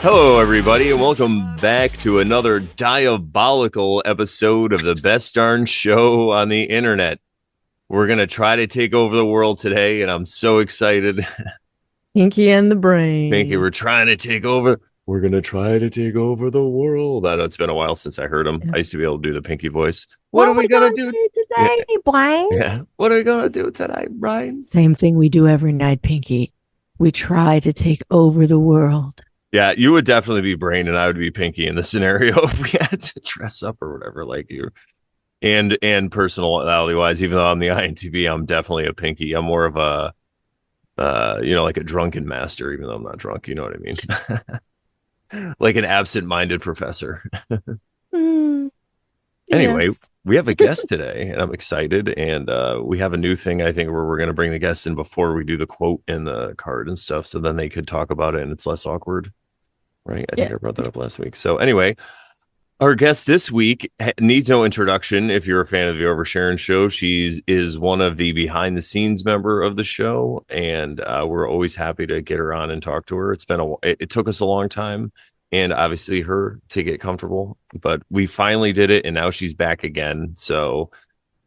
Hello, everybody, and welcome back to another diabolical episode of the best darn show on the internet. We're going to try to take over the world today, and I'm so excited. Pinky and the Brain. Pinky, we're trying to take over. We're going to try to take over the world. I know it's been a while since I heard him. I used to be able to do the Pinky voice. What are we going to do today, Brian? Yeah. What are we going to do today, Brian? Same thing we do every night, Pinky. We try to take over the world. Yeah, you would definitely be Brain and I would be Pinky in this scenario if we had to dress up or whatever like you. And personality wise, even though I'm the INTP, I'm definitely a Pinky. I'm more of a like a drunken master, even though I'm not drunk, you know what I mean? Like an absent-minded professor. Anyway, yes. We have a guest today, and I'm excited. And we have a new thing, I think, where we're going to bring the guests in before we do the quote and the card and stuff, so then they could talk about it and it's less awkward. Right? I think I brought that up last week. So anyway, our guest this week needs no introduction. If you're a fan of the Over Sharon show, she is one of the behind the scenes member of the show, and we're always happy to get her on and talk to her. It took us a long time, and obviously her to get comfortable, but we finally did it, and now she's back again. So,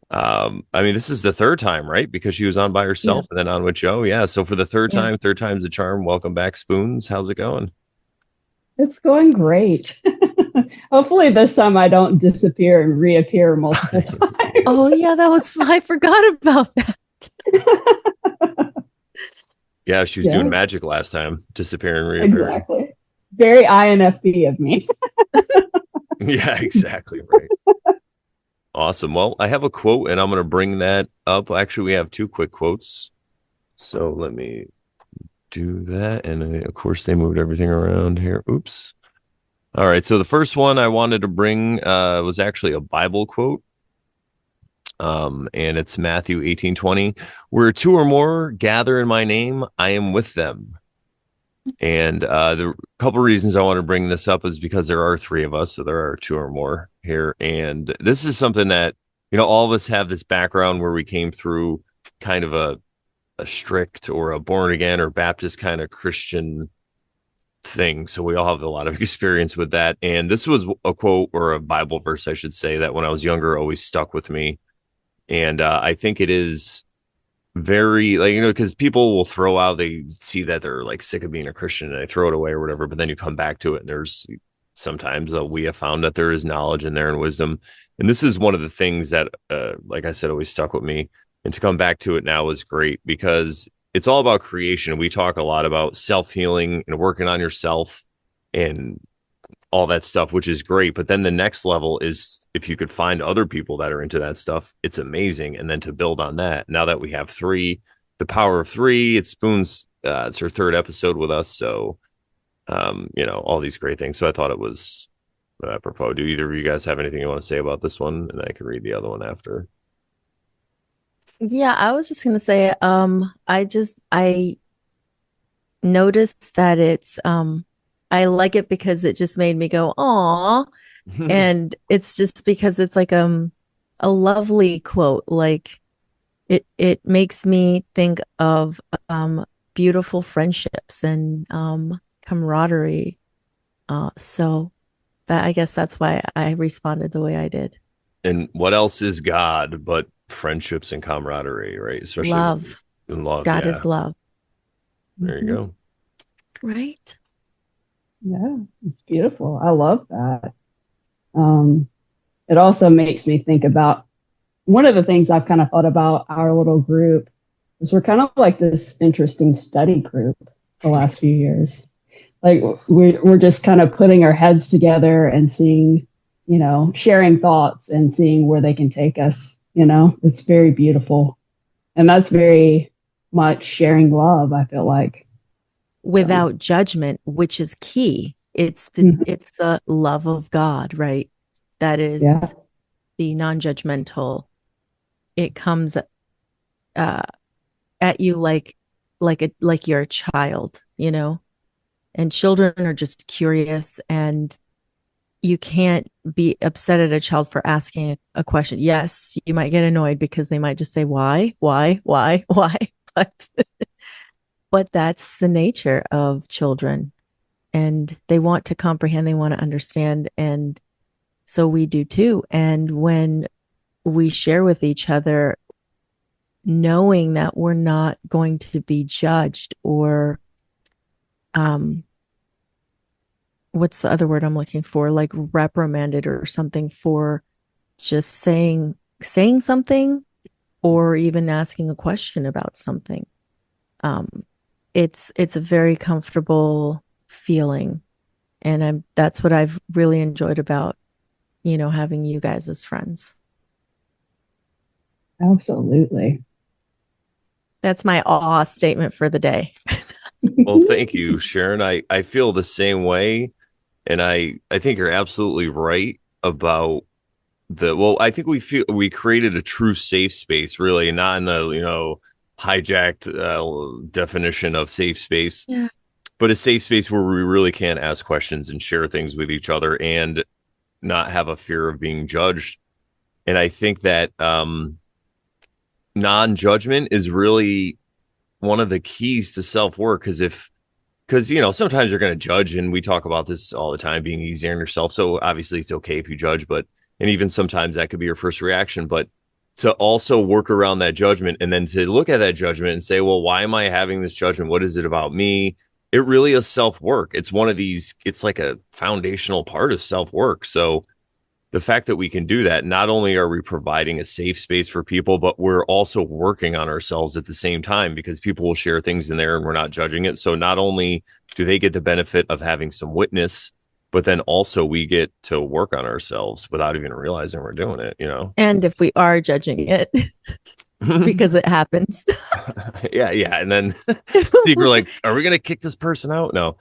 I mean, this is the third time, right? Because she was on by herself and then on with Joe. Yeah. So for the third time's the charm. Welcome back, Spoons. How's it going? It's going great. Hopefully this time I don't disappear and reappear multiple times. Oh, yeah, I forgot about that. Yeah, she was doing magic last time, disappearing, reappearing. Exactly. Very INFP of me. Yeah, exactly. Right. Awesome. Well, I have a quote and I'm going to bring that up. Actually, we have two quick quotes. So let me do that. And of course, they moved everything around here. Oops. All right. So the first one I wanted to bring was actually a Bible quote. And it's Matthew 18:20, where two or more gather in my name, I am with them. And the couple reasons I want to bring this up is because there are three of us, so there are two or more here. And this is something that, all of us have this background where we came through kind of a strict or a born again or Baptist kind of Christian thing. So we all have a lot of experience with that. And this was a quote or a Bible verse, I should say, that when I was younger always stuck with me. And I think it is very because people will throw out, they see that they're like sick of being a Christian and they throw it away or whatever, but then you come back to it and there's sometimes we have found that there is knowledge in there and wisdom. And this is one of the things that, like I said, always stuck with me. And to come back to it now is great because it's all about creation. We talk a lot about self-healing and working on yourself and all that stuff, which is great. But then the next level is if you could find other people that are into that stuff, it's amazing. And then to build on that, now that we have three, the power of three, it's Spoon's, it's her third episode with us. So, all these great things. So I thought it was apropos. Do either of you guys have anything you want to say about this one? And I can read the other one after. Yeah, I was just gonna say, I noticed that it's I like it because it just made me go, aw. And it's just because it's like a lovely quote. Like it makes me think of beautiful friendships and camaraderie. So that I guess that's why I responded the way I did. And what else is God but friendships and camaraderie, right? Especially love. In love. God is love. There you go. Right. Yeah, it's beautiful. I love that. It also makes me think about one of the things I've kind of thought about our little group is we're kind of like this interesting study group the last few years. Like we're just kind of putting our heads together and seeing, sharing thoughts and seeing where they can take us. It's very beautiful. And that's very much sharing love, I feel like. Without judgment, which is key. It's the love of God, right? That is the non-judgmental. It comes at you like you're a child, and children are just curious, and you can't be upset at a child for asking a question. Yes, you might get annoyed because they might just say, why? But that's the nature of children. and they want to comprehend, they want to understand, and so we do too. And when we share with each other, knowing that we're not going to be judged or what's the other word I'm looking for, like reprimanded or something for just saying something or even asking a question about something. um it's a very comfortable feeling, and that's what I've really enjoyed about having you guys as friends. Absolutely. That's my awe statement for the day. Well, thank you, Sharon. I feel the same way. And I think you're absolutely right about I think we created a true safe space, really, not in the, hijacked definition of safe space, Yeah. but a safe space where we really can ask questions and share things with each other and not have a fear of being judged. And I think that non-judgment is really one of the keys to self-work, because sometimes you're going to judge, and we talk about this all the time, being easy on yourself. So obviously it's okay if you judge, and even sometimes that could be your first reaction, but to also work around that judgment and then to look at that judgment and say, well, why am I having this judgment? What is it about me? It really is self-work. It's one of these, it's like a foundational part of self-work. So the fact that we can do that, not only are we providing a safe space for people, but we're also working on ourselves at the same time, because people will share things in there and we're not judging it. So not only do they get the benefit of having some witness, but then also we get to work on ourselves without even realizing we're doing it. And if we are judging it, because it happens. Yeah. And then people are like, are we going to kick this person out? No.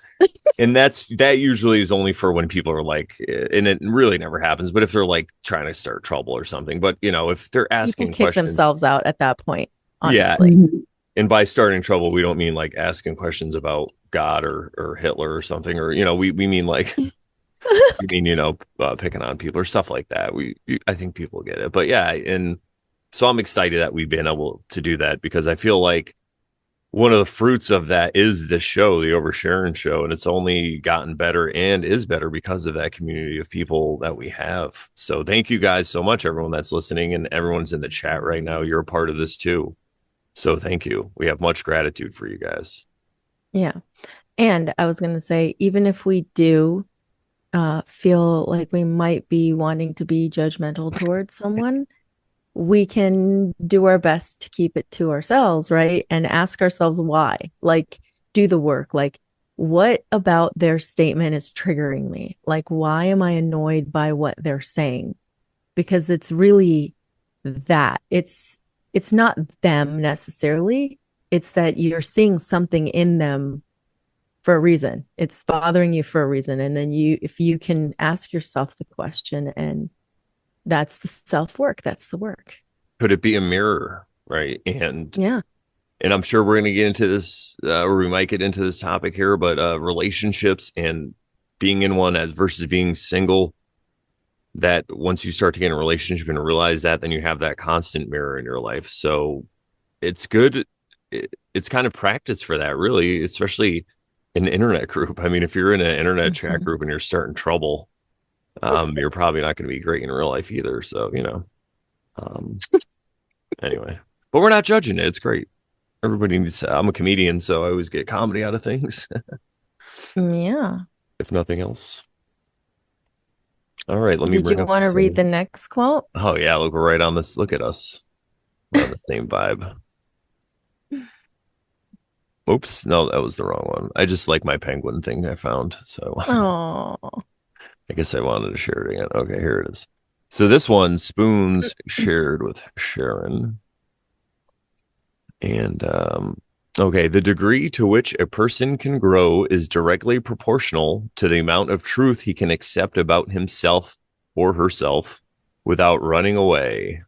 And that usually is only for when people are like, and it really never happens, but if they're like trying to start trouble or something. But if they're asking people kick questions, themselves out at that point, yeah. honestly. And by starting trouble, we don't mean like asking questions about God or Hitler or something, or we mean like we mean picking on people or stuff like that. I think people get it, but yeah. And so I'm excited that we've been able to do that, because I feel like one of the fruits of that is this show, the Over Sharon show, and it's only gotten better and is better because of that community of people that we have. So thank you guys so much, everyone that's listening, and everyone's in the chat right now. You're a part of this too. So thank you. We have much gratitude for you guys. Yeah. And I was going to say, even if we do feel like we might be wanting to be judgmental towards someone, we can do our best to keep it to ourselves, right? And ask ourselves why. Like, do the work. Like, what about their statement is triggering me? Like, why am I annoyed by what they're saying? Because it's really that. It's not them necessarily. It's that you're seeing something in them for a reason. It's bothering you for a reason. And then if you can ask yourself the question, and that's the self-work, that's the work. Could it be a mirror, right? And yeah. And I'm sure we're going to get into this, or we might get into this topic here, but relationships and being in one as versus being single, that once you start to get in a relationship and realize that, then you have that constant mirror in your life. So it's good. It's kind of practice for that, really, especially in an internet group. I mean, if you're in an internet chat group and you're starting trouble, you're probably not going to be great in real life either. So, anyway, but we're not judging it. It's great. Everybody needs I'm a comedian, so I always get comedy out of things. Yeah. If nothing else. All right, let me Did you want to read the next quote? Oh yeah, look, we're right on this. Look at us. We're on the same vibe. Oops, no, that was the wrong one. I just like my penguin thing I found. So I guess I wanted to share it again. Okay, here it is. So this one, Spoons shared with Sharon. And okay, the degree to which a person can grow is directly proportional to the amount of truth he can accept about himself or herself without running away.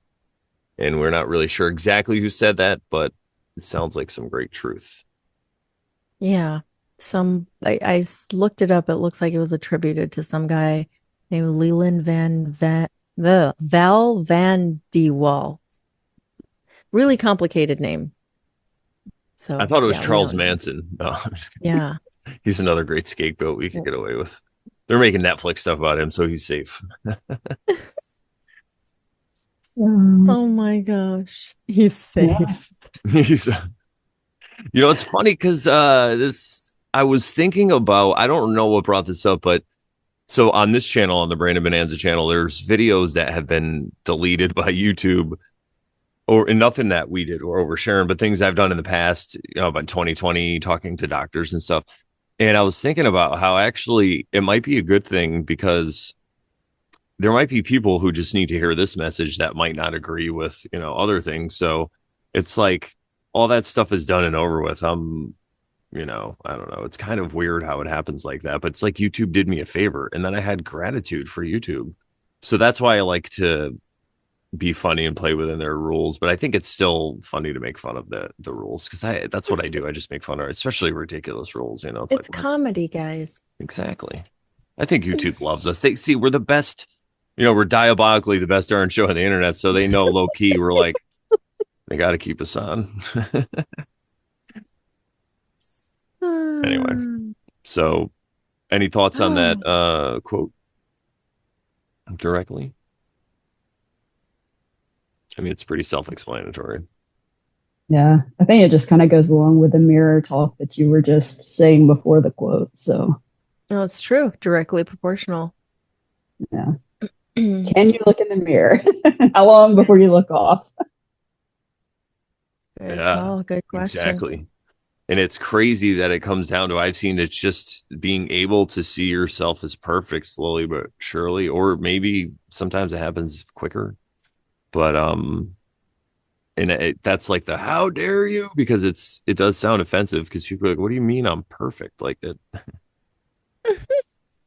And we're not really sure exactly who said that, but it sounds like some great truth. Yeah. I looked it up. It looks like it was attributed to some guy named Leland Val Van De Wall. Really complicated name. So I thought it was Charles Manson. No, I'm just kidding. Yeah. He's another great scapegoat we could get away with. They're making Netflix stuff about him, so he's safe. Um, Oh my gosh. He's yeah. safe. He's, it's funny because this I was thinking about. I don't know what brought this up, but so on this channel, on the Brandon Bonanza channel, there's videos that have been deleted by YouTube, or and nothing that we did or over Sharon, but things I've done in the past, about 2020, talking to doctors and stuff. And I was thinking about how actually it might be a good thing because there might be people who just need to hear this message that might not agree with, other things. So it's like all that stuff is done and over with. I don't know. It's kind of weird how it happens like that, but it's like YouTube did me a favor and then I had gratitude for YouTube. So that's why I like to be funny and play within their rules, but I think it's still funny to make fun of the rules because that's what I do. I just make fun of, especially ridiculous rules. It's It's like comedy, guys. exactly. I think YouTube loves us. They see we're the best. We're diabolically the best darn show on the internet, so they know low key we're like they got to keep us on. Anyway, so any thoughts on that quote directly? I mean, it's pretty self-explanatory. Yeah. I think it just kind of goes along with the mirror talk that you were just saying before the quote. So, No, it's true. Directly proportional. yeah. Can you look in the mirror? How long before you look off? Good Yeah, call. Good question. exactly. And it's crazy that it comes down to I've seen it's just being able to see yourself as perfect slowly but surely, or maybe sometimes it happens quicker. But and that's like the how dare you because it does sound offensive because people are like, what do you mean I'm perfect like that?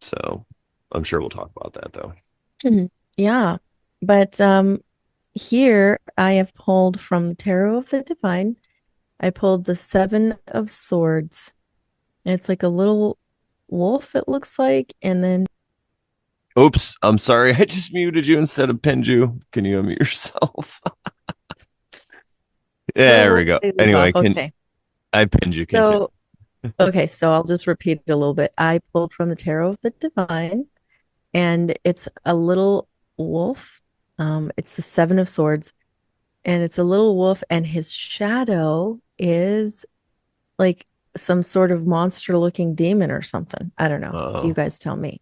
So I'm sure we'll talk about that though. Yeah. But here I have pulled from the Tarot of the Divine. I pulled the Seven of Swords. It's like a little wolf, it looks like, and then Oops, I'm sorry. I just muted you instead of pinned you. Can you unmute yourself? There we go. they leave Anyway, off. can Okay. I pinned you? Continue. So okay, so I'll just repeat it a little bit. I pulled from the Tarot of the Divine, and it's a little wolf. It's the Seven of Swords, and it's a little wolf, and his shadow is like some sort of monster looking demon or something. I don't know. You Oh, guys tell me.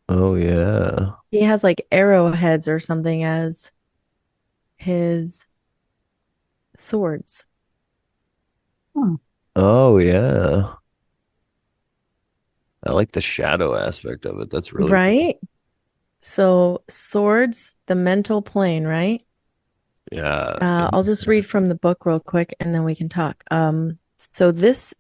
oh yeah. He has like arrowheads or something as his swords. Oh, Oh yeah. I like the shadow aspect of it. That's really cool. Right? So swords, the mental plane, right? Yeah. I'll just read from the book real quick and then we can talk. So this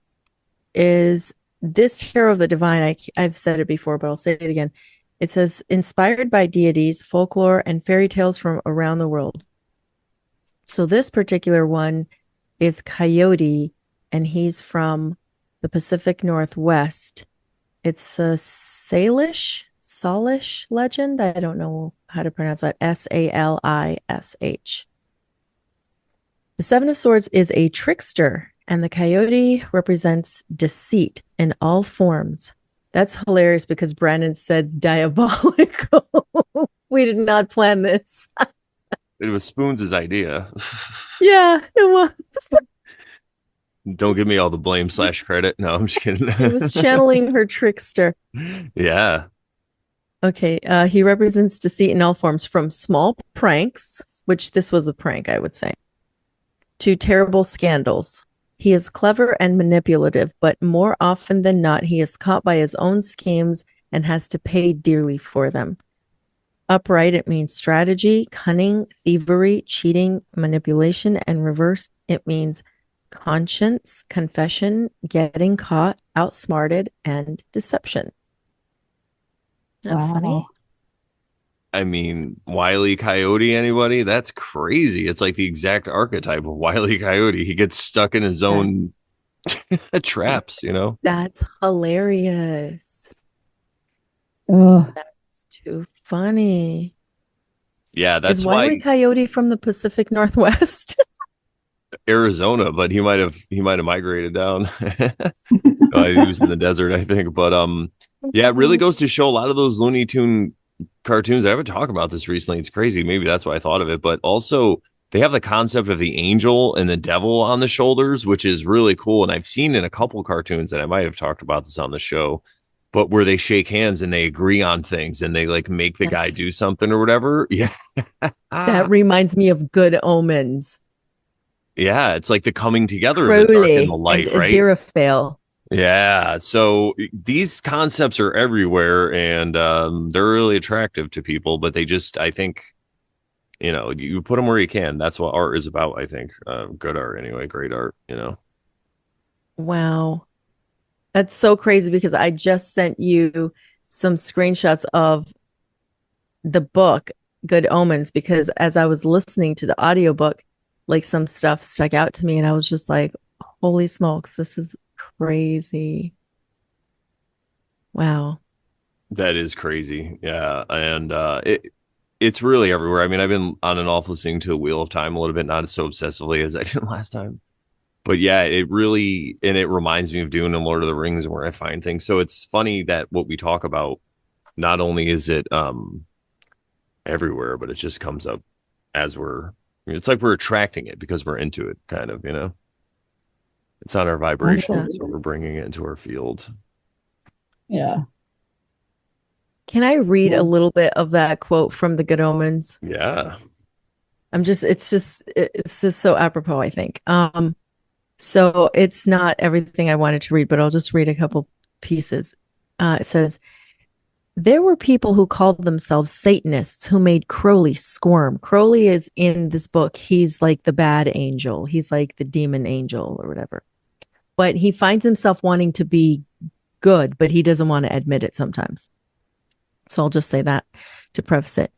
Tarot of the Divine. I've said it before, but I'll say it again. It says, inspired by deities, folklore, and fairy tales from around the world. So this particular one is Coyote, and he's from the Pacific Northwest. It's the Salish legend. I don't know how to pronounce that. Salish. The Seven of Swords is a trickster, and the coyote represents deceit in all forms. That's hilarious because Brandon said diabolical. We did not plan this. It was Spoons' idea. Yeah, it was. Don't give me all the blame / credit. No, I'm just kidding. She was channeling her trickster. Yeah. Okay, he represents deceit in all forms, from small pranks, which this was a prank, I would say, to terrible scandals. He is clever and manipulative, but more often than not, he is caught by his own schemes and has to pay dearly for them. Upright, it means strategy, cunning, thievery, cheating, manipulation, and reverse, it means conscience, confession, getting caught, outsmarted, and deception. Not wow. funny? I mean, Wile E. Coyote, anybody? That's crazy. It's like the exact archetype of Wile E. Coyote. He gets stuck in his own traps. That's hilarious. Ugh. That's too funny. Yeah, Is that's Wile E. why. Coyote from the Pacific Northwest? Arizona, but he might have migrated down. He was in the desert, I think. But yeah, it really goes to show a lot of those Looney Tune cartoons. I haven't talked about this recently. It's crazy. Maybe that's why I thought of it. But also, they have the concept of the angel and the devil on the shoulders, which is really cool. And I've seen in a couple cartoons, and I might have talked about this on the show, but where they shake hands and they agree on things and they like make the guy Yes. do something or whatever. Yeah. That reminds me of Good Omens. Yeah. It's like the coming together of the dark and the Crowley and light, right? Aziraphale. Yeah. So these concepts are everywhere and they're really attractive to people, but they just, I think, you put them where you can. That's what art is about, I think. Good art, anyway, great art. Wow. That's so crazy because I just sent you some screenshots of the book, Good Omens, because as I was listening to the audiobook, like some stuff stuck out to me and I was just like, holy smokes, this is crazy. Wow. That is crazy. Yeah. And it's really everywhere. I mean, I've been on and off listening to the Wheel of Time a little bit, not so obsessively as I did last time. But yeah, it really, and it reminds me of Dune and Lord of the Rings and where I find things. So it's funny that what we talk about, not only is it everywhere, but it just comes up as it's like we're attracting it because we're into it, kind of. It's on our vibration, Yeah. so we're bringing it into our field. Yeah. Can I read Yeah. a little bit of that quote from the Good Omens? Yeah. It's just so apropos, I think. So it's not everything I wanted to read, but I'll just read a couple pieces. It says, there were people who called themselves Satanists who made Crowley squirm. Crowley is in this book. He's like the bad angel. He's like the demon angel or whatever. But he finds himself wanting to be good, but he doesn't want to admit it sometimes. So I'll just say that to preface it.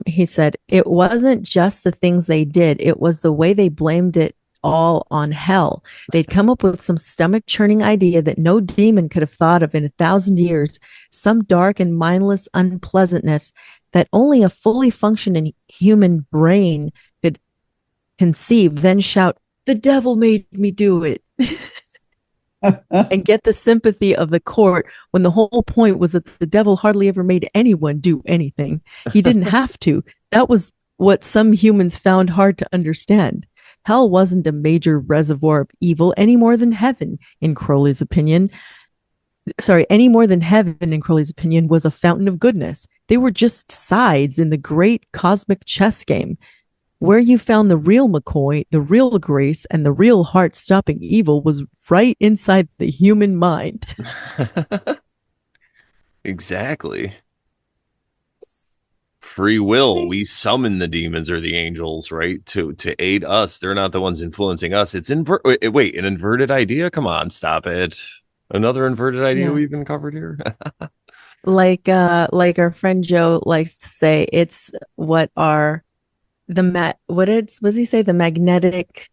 He said, it wasn't just the things they did. It was the way they blamed it all on hell. They'd come up with some stomach churning idea that no demon could have thought of in 1,000 years, some dark and mindless unpleasantness that only a fully functioning human brain could conceive, then shout, the devil made me do it. And get the sympathy of the court when the whole point was that the devil hardly ever made anyone do anything. He didn't have to. That was what some humans found hard to understand. Hell wasn't a major reservoir of evil any more than heaven, in Crowley's opinion. Any more than heaven, in Crowley's opinion, was a fountain of goodness. They were just sides in the great cosmic chess game. Where you found the real McCoy, the real grace, and the real heart-stopping evil was right inside the human mind. Exactly. Free will. We summon the demons or the angels, right? To aid us. They're not the ones influencing us. It's wait, an inverted idea? Come on, stop it. Another inverted idea we've been covered here. Like our friend Joe likes to say, it's what are what does he say? The magnetic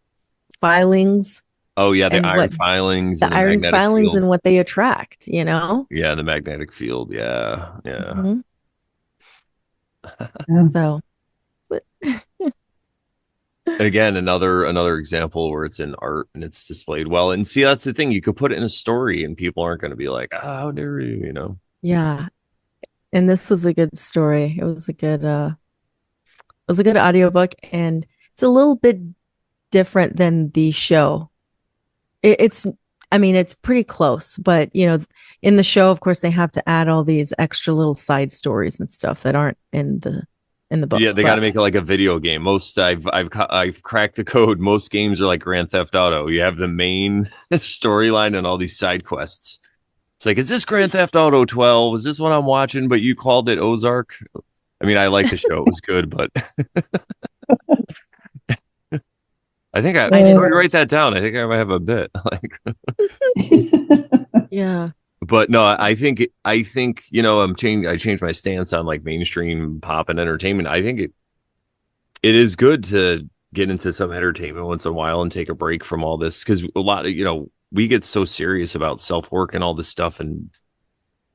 filings. Oh yeah, the iron filings, the iron magnetic filings field. and what they attract, Yeah, the magnetic field. Yeah. Mm-hmm. Yeah. So again, another example where it's in art and it's displayed well. And see, that's the thing. You could put it in a story and people aren't going to be like, oh, how dare you, Yeah. And this was a good story. It was a good audiobook, and it's a little bit different than the show. It's pretty close, but in the show, of course, they have to add all these extra little side stories and stuff that aren't in the book. Yeah, they got to make it like a video game. Most I've cracked the code. Most games are like Grand Theft Auto. You have the main storyline and all these side quests. It's like, is this Grand Theft Auto 12? Is this what I'm watching? But you called it Ozark. I mean, I like the show. It was good, but I think I should write that down. I think I might have a bit. Like, yeah. But no, I think I changed my stance on like mainstream pop and entertainment. I think it is good to get into some entertainment once in a while and take a break from all this, because a lot of we get so serious about self-work and all this stuff and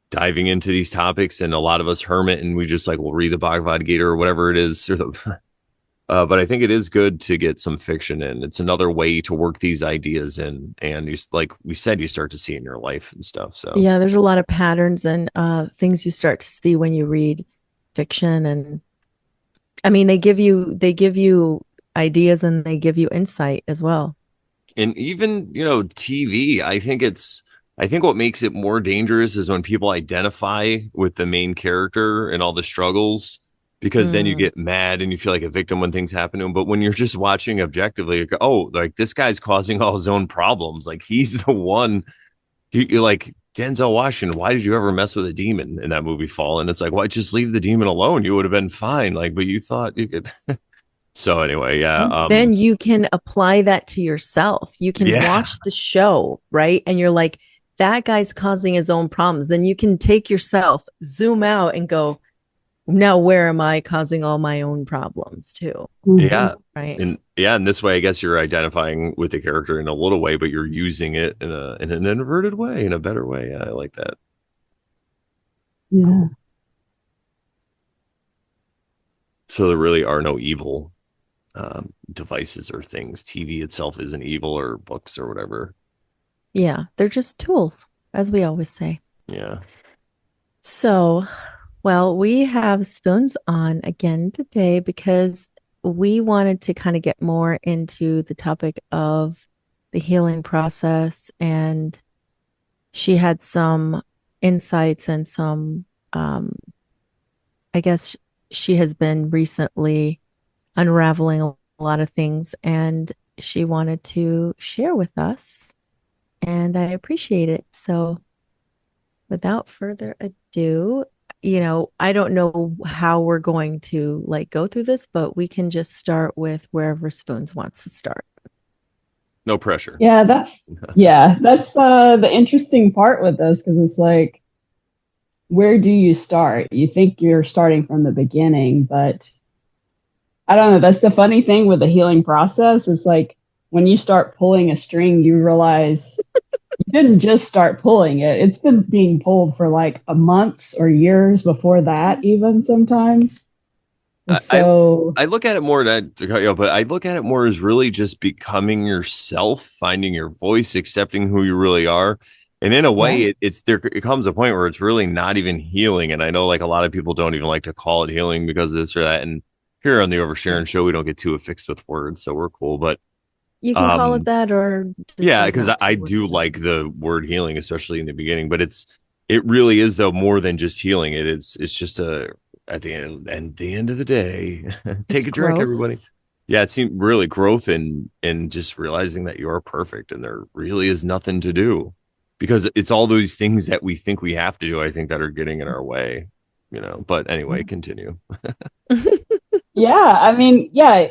diving into these topics, and a lot of us hermit and we just like we'll read the Bhagavad Gita or whatever it is, or But I think it is good to get some fiction in. It's another way to work these ideas in, and like we said, you start to see in your life and stuff. So Yeah, there's a lot of patterns and things you start to see when you read fiction. And I mean, they give you ideas and they give you insight as well. and even TV, I think what makes it more dangerous is when people identify with the main character and all the struggles, because then you Mm. get mad and you feel like a victim when things happen to him. But when you're just watching objectively, like, oh, like this guy's causing all his own problems, like he's the one. You're like Denzel Washington, why did you ever mess with a demon in that movie Fall? And it's like, why just leave the demon alone? You would have been fine. Like, but you thought you could. So anyway, yeah, Then you can apply that to yourself. You can yeah. watch the show, right? And you're like, that guy's causing his own problems. Then you can take yourself, zoom out, and go, now where am I causing all my own problems too? Mhm. Yeah. Right. And yeah, in this way, I guess you're identifying with the character in a little way, but you're using it in an inverted way, in a better way. Yeah, I like that. Yeah. Cool. So there really are no evil devices or things. TV itself isn't evil, or books or whatever. Yeah. They're just tools, as we always say. Yeah. So, well, we have Spoons on again today because we wanted to kind of get more into the topic of the healing process. And she had some insights and some, I guess she has been recently unraveling a lot of things and she wanted to share with us. And I appreciate it. So, without further ado, I don't know how we're going to like go through this, but we can just start with wherever Spoons wants to start. No pressure. That's the interesting part with this, because it's like, where do you start? You think you're starting from the beginning, but I don't know. That's the funny thing with the healing process. It's like when you start pulling a string, you realize you didn't just start pulling it. It's been being pulled for like a month or years before that, even sometimes. I, I So I look at it more but I look at it more as really just becoming yourself, finding your voice, accepting who you really are. And in a way, yeah, it's there. It comes a point where it's really not even healing. And I know like a lot of people don't even like to call it healing because of this or that. And here on the Over Sharon show, we don't get too affixed with words, so we're cool. But You can call it um, that, or yeah, decide because I, not I to. Or do like the word healing, especially in the beginning. But it really is though more than just healing. It's just a at the end of the day, it's take a drink, growth. everybody. Yeah, it seemed really growth in just realizing that you are perfect and there really is nothing to do, because it's all those things that we think we have to do, I think, that are getting in our way, But anyway, continue. yeah. I mean, yeah.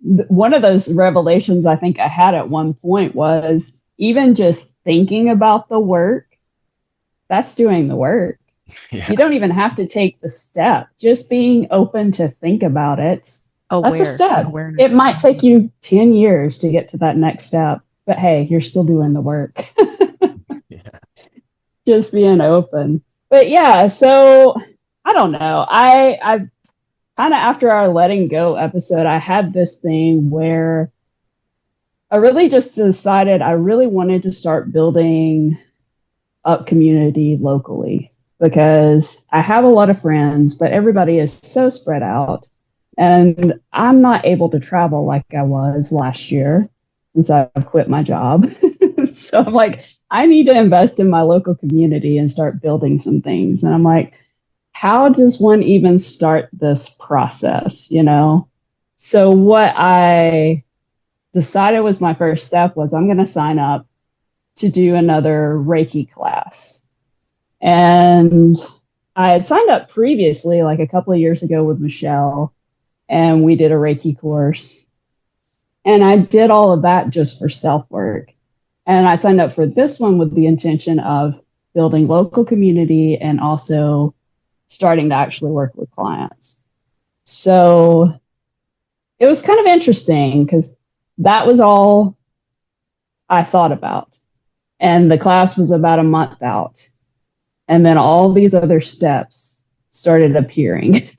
One of those revelations I think I had at one point was even just thinking about the work. That's doing the work. Yeah. You don't even have to take the step. Just being open to think about it, that's a step. It Awareness. might take you 10 years to get to that next step, but hey, you're still doing the work. Yeah. Just being open. But yeah, so I don't know. I kind of, after our letting go episode, I had this thing where I really just decided I really wanted to start building up community locally, because I have a lot of friends, but everybody is so spread out. And I'm not able to travel like I was last year since I've quit my job. So I'm like, I need to invest in my local community and start building some things. And I'm like, how does one even start this process? So what I decided was my first step was I'm going to sign up to do another Reiki class. And I had signed up previously, like a couple of years ago with Michelle, and we did a Reiki course. And I did all of that just for self work. And I signed up for this one with the intention of building local community and also starting to actually work with clients. So it was kind of interesting because that was all I thought about. And the class was about a month out. And then all these other steps started appearing.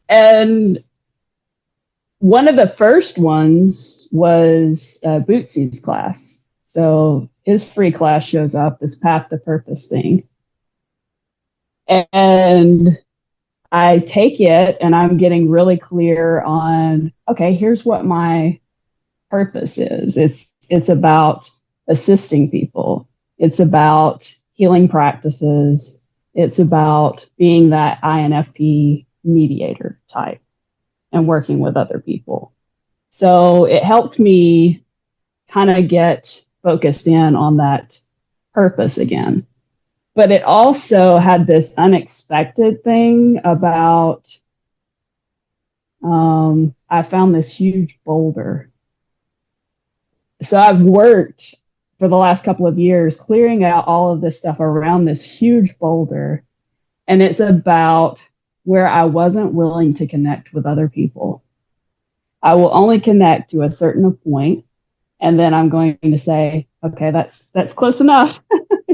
And one of the first ones was Bootsy's class. So his free class shows up, this Path to Purpose thing. And I take it and I'm getting really clear on, okay, here's what my purpose is. It's about assisting people. It's about healing practices. It's about being that INFP mediator type and working with other people. So it helped me kind of get focused in on that purpose again. But it also had this unexpected thing about I found this huge boulder. So I've worked for the last couple of years clearing out all of this stuff around this huge boulder. And it's about where I wasn't willing to connect with other people. I will only connect to a certain point. And then I'm going to say, okay, that's close enough.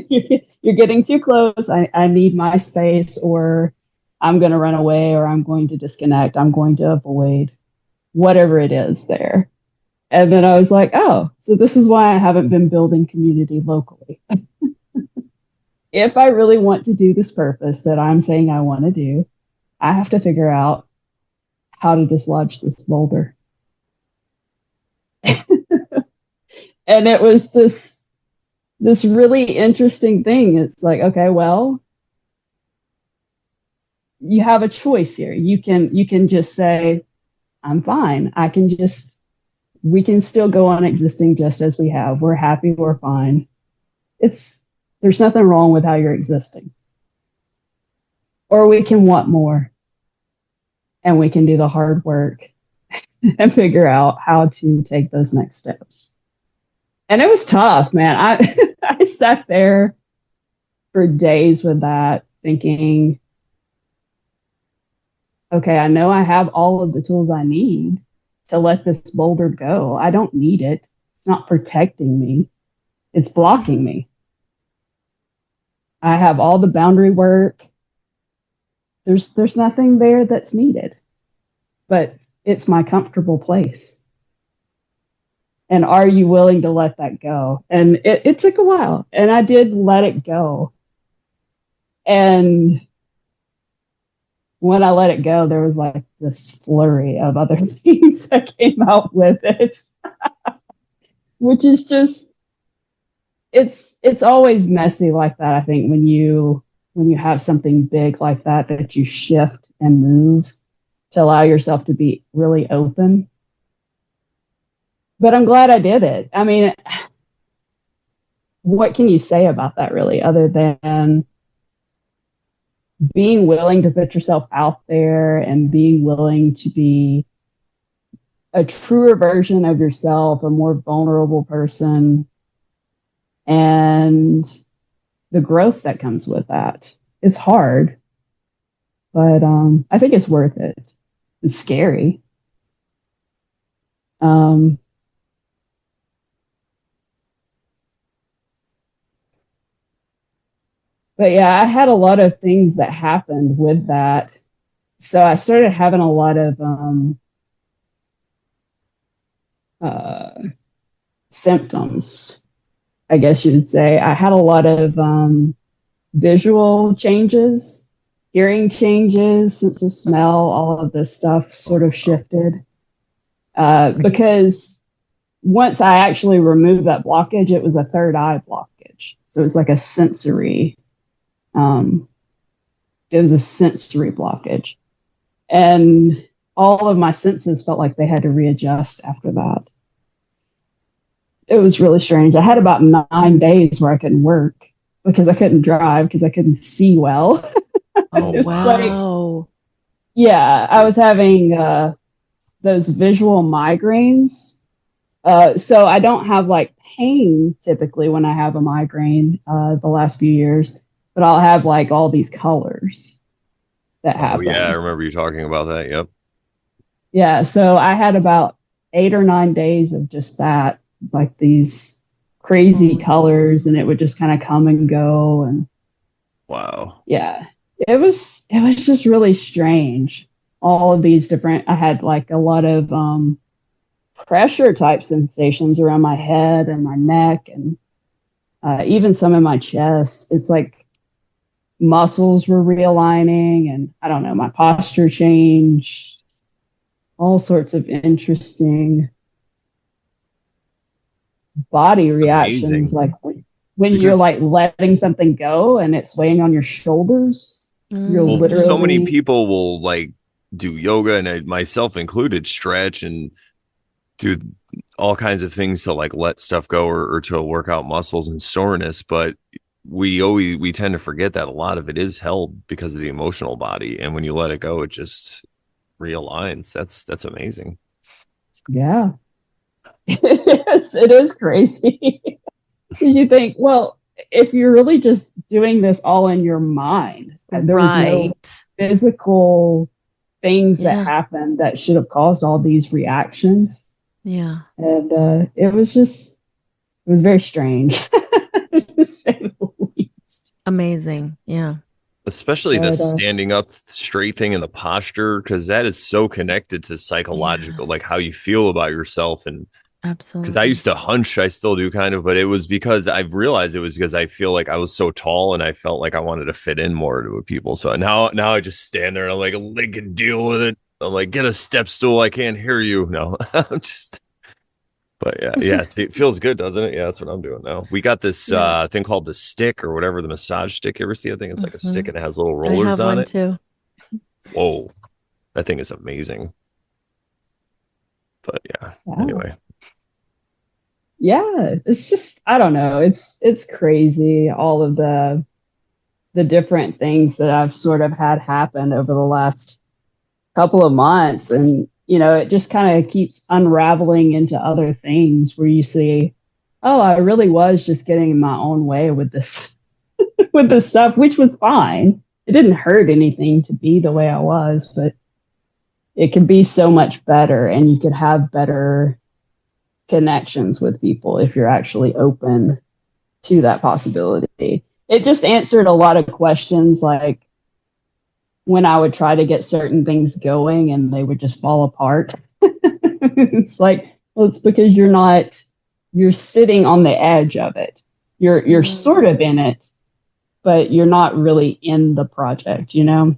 You're getting too close. I need my space, or I'm going to run away, or I'm going to disconnect. I'm going to avoid whatever it is there. And then I was like, oh, so this is why I haven't been building community locally. If I really want to do this purpose that I'm saying I want to do, I have to figure out how to dislodge this boulder. And it was this really interesting thing. It's like, okay, well, you have a choice here. You can just say, I'm fine. We can still go on existing just as we have. We're happy, we're fine. There's nothing wrong with how you're existing. Or we can want more. And we can do the hard work and figure out how to take those next steps. And it was tough, man. I sat there for days with that, thinking, okay, I know I have all of the tools I need to let this boulder go. I don't need it. It's not protecting me. It's blocking me. I have all the boundary work. There's nothing there that's needed, but it's my comfortable place. And are you willing to let that go? And it took a while, and I did let it go. And when I let it go, there was like this flurry of other things that came out with it, which is just, it's always messy like that. I think when you have something big like that you shift and move to allow yourself to be really open. But I'm glad I did it. I mean, what can you say about that really, other than being willing to put yourself out there and being willing to be a truer version of yourself, a more vulnerable person, and the growth that comes with that. It's hard, but I think it's worth it. It's scary. But yeah, I had a lot of things that happened with that. So I started having a lot of symptoms, I guess you would say. I had a lot of visual changes, hearing changes, sense of smell, all of this stuff sort of shifted. Because once I actually removed that blockage, it was a third eye blockage. So it's like a sensory it was a sensory blockage, and all of my senses felt like they had to readjust after that. It was really strange. I had about 9 days where I couldn't work because I couldn't drive because I couldn't see well. Oh, wow. Yeah, I was having those visual migraines. So I don't have like pain typically when I have a migraine the last few years. But I'll have like all these colors that happen. Yeah, I remember you talking about that. Yep. Yeah, so I had about 8 or 9 days of just that, like these crazy colors, and it would just kind of come and go. And wow. Yeah, it was just really strange. all of these different, I had like a lot of pressure type sensations around my head and my neck and even some in my chest. It's like muscles were realigning and I don't know, my posture changed, all sorts of interesting body reactions. Amazing. Like when you're Because like letting something go and it's weighing on your shoulders, you're well, so many literally, people will like do yoga and myself included, stretch and do all kinds of things to like let stuff go or to work out muscles and soreness. But we tend to forget that a lot of it is held because of the emotional body. And when you let it go, it just realigns. That's amazing. yeah. It is crazy. Because you think, well, if you're really just doing this all in your mind, and there was no Right. physical things that Yeah. happened that should have caused all these reactions. Yeah. And it was very strange, to say the least. Amazing. Yeah. Especially the But standing up straight thing and the posture, because that is so connected to psychological, like how Yes. you feel about yourself. And because I Absolutely. used to hunch, I still do kind of, but it was because I've realized it was because I feel like I was so tall and I felt like I wanted to fit in more to people. So now I just stand there and I'm like, they can deal with it. I'm like, get a step stool. I can't hear you. No, I'm just, but yeah, It's yeah. ex- See, it feels good, doesn't it? Yeah, that's what I'm doing now. We got this yeah. thing called the stick or whatever, the massage stick. You ever see? I think it's like a stick Hmm. and it has little I rollers have on one it. too. Whoa, that thing is amazing. But yeah, yeah, anyway. yeah, it's just I don't know. It's crazy all of the different things that I've sort of had happen over the last couple of months. And, it just kind of keeps unraveling into other things where you see, oh, I really was just getting in my own way with this, with this stuff, which was fine. It didn't hurt anything to be the way I was, but it could be so much better and you could have better connections with people if you're actually open to that possibility. It just answered a lot of questions like, when I would try to get certain things going and they would just fall apart. It's like, well, it's because you're sitting on the edge of it. You're sort Mm. of in it, but you're not really in the project, you know?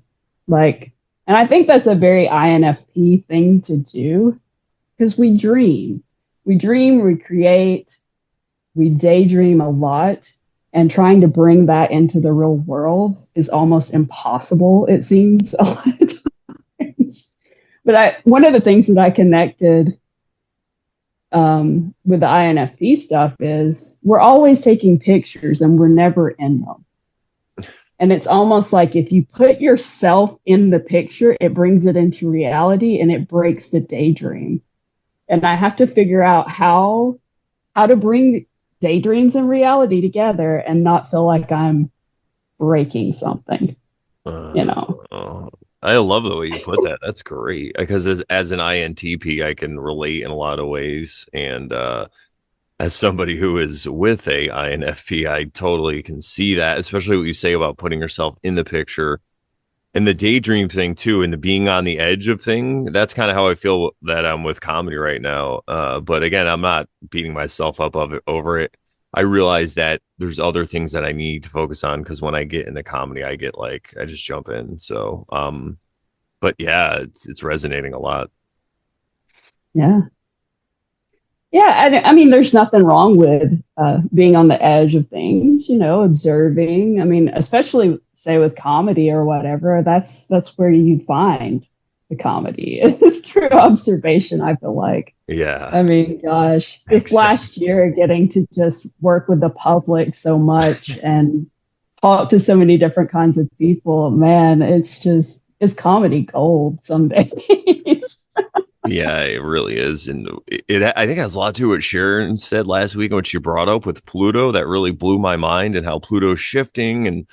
Like, and I think that's a very INFP thing to do because we dream. We dream, we create, we daydream a lot, and trying to bring that into the real world is almost impossible, it seems a lot of times. But one of the things that I connected with the INFP stuff is we're always taking pictures and we're never in them. And it's almost like if you put yourself in the picture, it brings it into reality and it breaks the daydream. And I have to figure out how to bring daydreams and reality together and not feel like I'm breaking something, you Uh, know. uh, I love the way you put that. That's great because as an INTP, I can relate in a lot of ways. And as somebody who is with a INFP, I totally can see that, especially what you say about putting yourself in the picture and the daydream thing too, and the being on the edge of thing. That's kind of how I feel that I'm with comedy right now. But again, I'm not beating myself up of it over it. I realize that there's other things that I need to focus on because when I get into comedy, I get like I just jump in. So, but yeah, it's resonating a lot. Yeah. Yeah. And I mean, there's nothing wrong with being on the edge of things, observing. I mean, especially say with comedy or whatever, that's where you find the comedy. It's through observation, I feel like. Yeah, I mean, gosh, this exactly. last year, getting to just work with the public so much and talk to so many different kinds of people, man, it's comedy gold some days. Yeah, it really is, and I think has a lot to do with what Sharon said last week and what she brought up with Pluto. That really blew my mind, and how Pluto's shifting and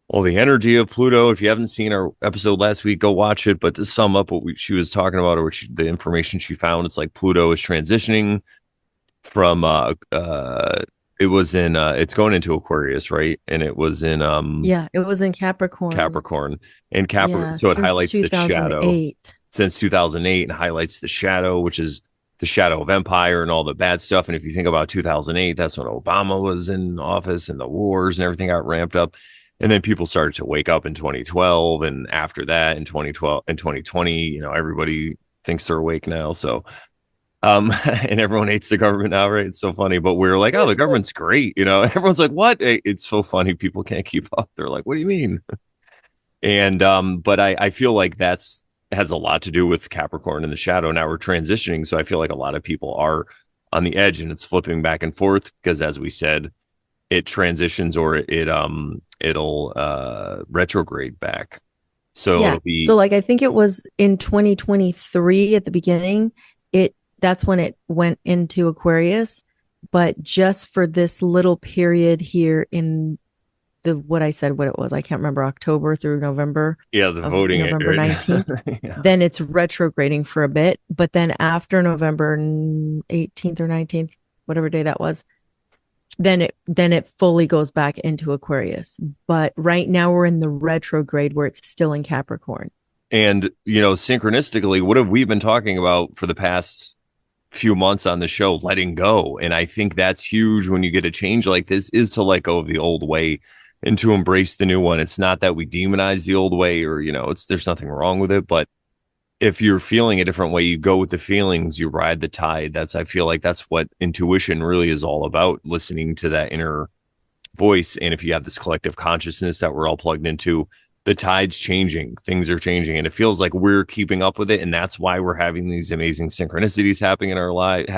all the energy of Pluto. If you haven't seen our episode last week, go watch it. But to sum up what she was talking about, or the information she found, it's like Pluto is transitioning from it was in it's going into Aquarius, right? And it was in Yeah, it was in Capricorn. Capricorn. And Yeah, So it since highlights the shadow 2008. since 2008 and highlights the shadow, which is the shadow of empire and all the bad stuff. And if you think about 2008, that's when Obama was in office and the wars and everything got ramped up. And then people started to wake up in 2012. And after that, in 2012 and 2020, everybody thinks they're awake now. So, and everyone hates the government now, right? It's so funny. But we're like, oh, the government's great. Everyone's like, what? It's so funny. People can't keep up. They're like, what do you mean? And but I feel like that's has a lot to do with Capricorn in the shadow. Now we're transitioning, so I feel like a lot of people are on the edge, and it's flipping back and forth because, as we said, it transitions or it'll retrograde back. So Yeah. it'll be So like I think it was in 2023 at the beginning, that's when it went into Aquarius, but just for this little period here in what I said what it was, I can't remember, October through November the of voting November right? 19th. Yeah. Then it's retrograding for a bit, but then after November 18th or 19th, whatever day that was, then it fully goes back into Aquarius. But right now we're in the retrograde where it's still in Capricorn. And synchronistically, what have we been talking about for the past few months on the show? Letting go. And I think that's huge when you get a change like this, is to let go of the old way and to embrace the new one. It's not that we demonize the old way or there's nothing wrong with it, but if you're feeling a different way, you go with the feelings, you ride the tide. I feel like that's what intuition really is all about, listening to that inner voice. And if you have this collective consciousness that we're all plugged into, the tide's changing, things are changing, and it feels like we're keeping up with it. And that's why we're having these amazing synchronicities happening in our life,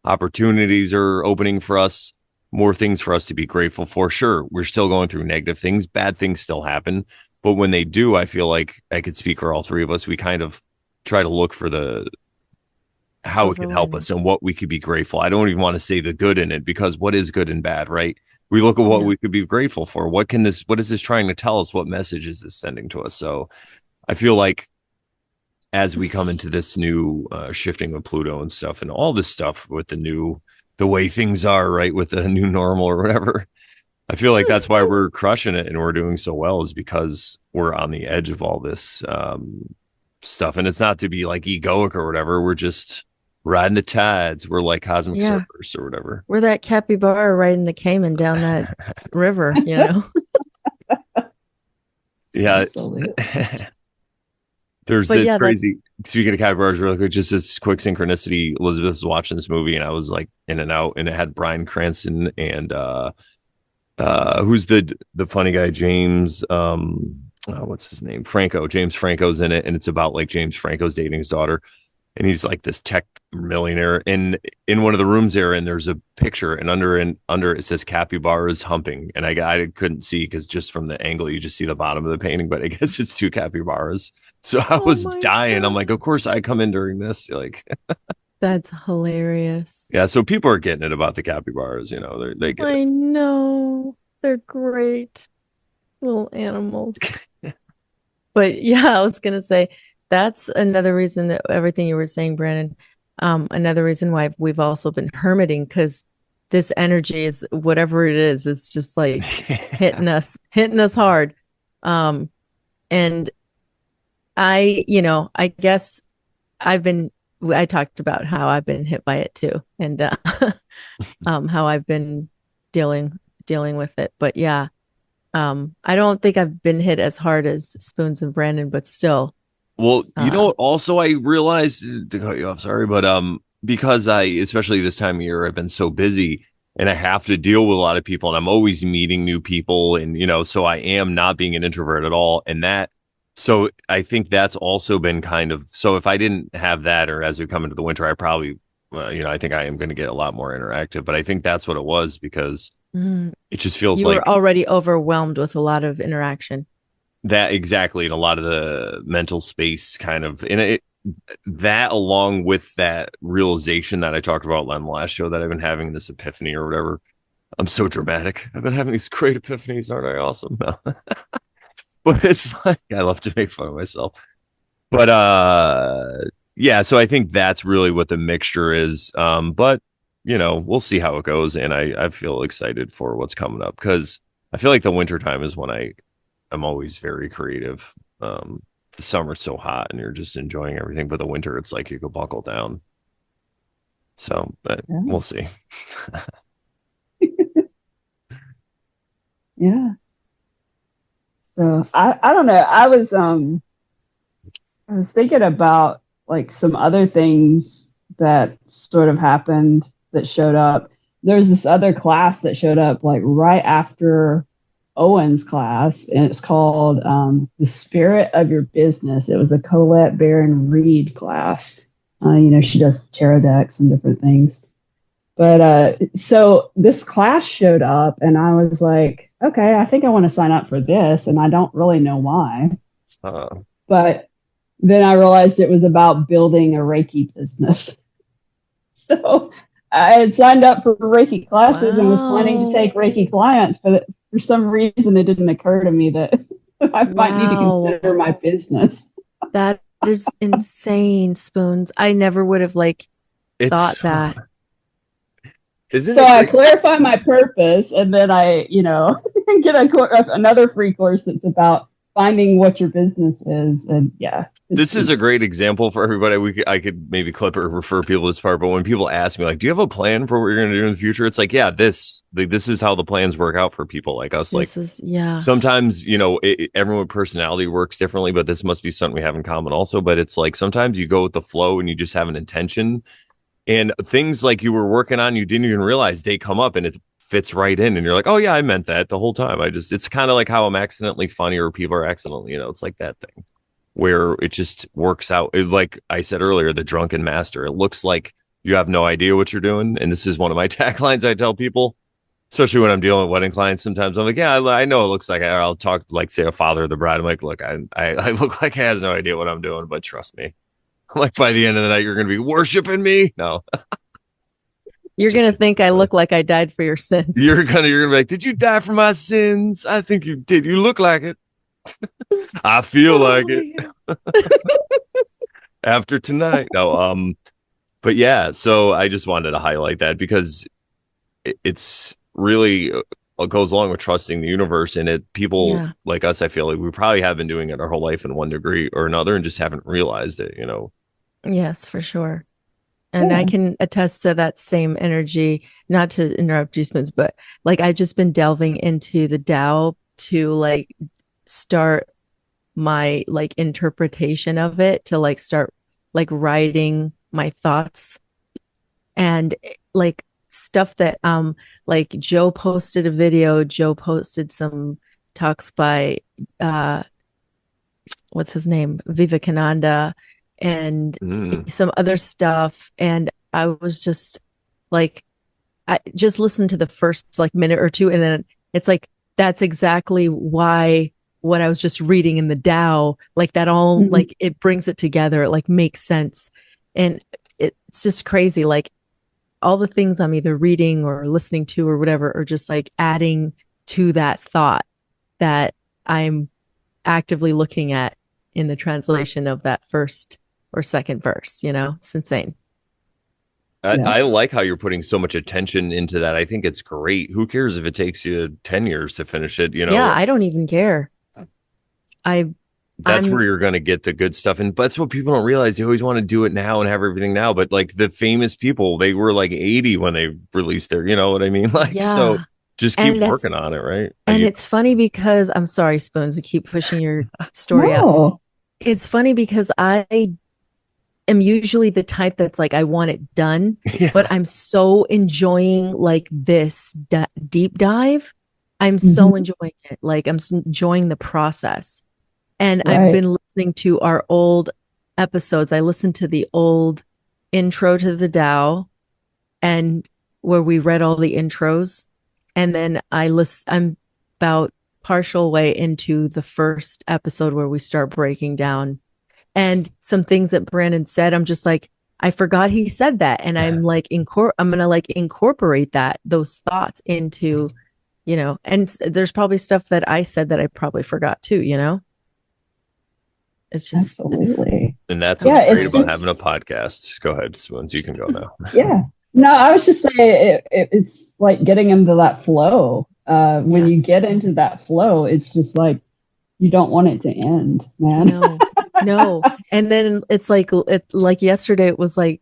opportunities are opening for us, more things for us to be grateful for. Sure, we're still going through negative things, bad things still happen, but when they do, I feel like I could speak for all three of us. We kind of try to look for how it Silver can help lining. us and what we could be grateful. I don't even want to say the good in it, because what is good and bad, right? We look at what Yeah. we could be grateful for. What is this trying to tell us? What message is this sending to us? So I feel like as we come into this new shifting of Pluto and stuff and all this stuff with the way things are, right? With the new normal or whatever, I feel like that's why we're crushing it and we're doing so well, is because we're on the edge of all this stuff. And it's not to be like egoic or whatever. We're just riding the tides. We're like cosmic Yeah. surfers or whatever. We're that capybara riding the caiman down that river, Yeah. Absolutely. There's But this yeah, crazy, speaking of capybaras really quick, just this quick synchronicity. Elizabeth was watching this movie and I was like in and out, and it had Bryan Cranston and who's the funny guy, James what's his name, James Franco's in it, and it's about like James Franco's dating his daughter, and he's like this tech millionaire, and in one of the rooms there, and there's a picture, and under it says capybaras humping, and I couldn't see because just from the angle you just see the bottom of the painting, but I guess it's two capybaras. So I was dying. God. I'm like, of course I come in during this, like. That's hilarious. Yeah, so people are getting it about the capybaras, they get it. I know. They're great little animals. But yeah, I was gonna say that's another reason that everything you were saying, Brandon. Another reason why we've also been hermiting, because this energy is whatever it is, it's just like hitting us hard. And I guess I talked about how I've been hit by it too, and how I've been dealing with it. But yeah, I don't think I've been hit as hard as Spoons and Brandon, but still. Well, also I realized, to cut you off, sorry, but because especially this time of year, I've been so busy and I have to deal with a lot of people, and I'm always meeting new people, and so I am not being an introvert at all, so I think that's also been kind of, so if I didn't have that, or as we come into the winter, I probably, I think I am going to get a lot more interactive, but I think that's what it was, because it just feels you like were already overwhelmed with a lot of interaction. that, exactly, and a lot of the mental space kind of, and that along with that realization that I talked about on the last show, that I've been having this epiphany or whatever. I'm so dramatic. I've been having these great epiphanies. Aren't I awesome? No. But it's like, I love to make fun of myself. But yeah, so I think that's really what the mixture is. But we'll see how it goes. And I feel excited for what's coming up because I feel like the wintertime is when I'm always very creative. The summer's so hot and you're just enjoying everything, but the winter, it's like you could buckle down. So, but we'll see. Yeah. So I don't know. I was thinking about like some other things that sort of happened that showed up. There was this other class that showed up like right after Owen's class, and it's called The Spirit of Your Business. It was a Colette Baron Reed class. She does tarot decks and different things. But so this class showed up, and I was like, okay, I think I want to sign up for this, and I don't really know why. But then I realized it was about building a Reiki business. So I had signed up for Reiki classes and was planning to take Reiki clients, but for some reason it didn't occur to me that I might need to consider my business. That is insane, Spoons. I never would have thought that. So I clarify my purpose, and then I, get another free course that's about finding what your business is. And yeah, this is a great example for everybody. I could maybe clip or refer people to this part, but when people ask me, like, do you have a plan for what you're going to do in the future? It's like, yeah, this is how the plans work out for people like us. Sometimes, everyone with personality works differently, but this must be something we have in common also. But it's like, sometimes you go with the flow and you just have an intention, and things like you were working on, you didn't even realize they come up and it fits right in. And you're like, oh yeah, I meant that the whole time. It's kind of like how I'm accidentally funny or people are accidentally, it's like that thing where it just works out. Like I said earlier, the drunken master, it looks like you have no idea what you're doing. And this is one of my taglines I tell people, especially when I'm dealing with wedding clients. Sometimes I'm like, yeah, I know it looks like I'll talk like, say, a father of the bride. I'm like, look, I look like he has no idea what I'm doing, but trust me. Like by the end of the night, you're going to be worshiping me. No, you're going to think I look like I died for your sins. You're going to be like, did you die for my sins? I think you did. You look like it. I feel like it after tonight. No, but yeah, so I just wanted to highlight that because it's really it goes along with trusting the universe, and people like us, I feel like we probably have been doing it our whole life in one degree or another and just haven't realized it, Yes, for sure. And I can attest to that same energy, not to interrupt you, Spence, but I've just been delving into the Tao to start my interpretation of it, to start writing my thoughts and stuff that Joe posted a video. Joe posted some talks by what's his name, Vivekananda, and some other stuff. And I was just I just listened to the first minute or two, and then it's that's exactly why what I was just reading in the Tao, that all it brings it together. It makes sense. And it's just crazy. All the things I'm either reading or listening to or whatever are just adding to that thought that I'm actively looking at in the translation of that first or second verse. It's insane. I like how you're putting so much attention into that. I think it's great. Who cares if it takes you 10 years to finish it? Yeah, I don't even care. That's where you're going to get the good stuff. And that's what people don't realize. They always want to do it now and have everything now. But the famous people, they were 80 when they released their, you know what I mean? So just keep working on it, right? And it's funny because I'm sorry, Spoons, to keep pushing your story out. It's funny because I am usually the type that's I want it done, but I'm so enjoying this deep dive. I'm so enjoying it. I'm enjoying the process. And I've been listening to our old episodes. I listened to the old intro to the Tao, and where we read all the intros. And then I'm about partial way into the first episode where we start breaking down, and some things that Brandon said, I'm just I forgot he said that. And I'm I'm going to incorporate those thoughts into, and there's probably stuff that I said that I probably forgot too, It's just absolutely. And that's what's great about having a podcast. Go ahead, Spoons. You can go now. Yeah. No, I was just saying it's like getting into that flow. When you Yes. get into that flow, it's just like you don't want it to end, man. No. And then it's like yesterday, it was like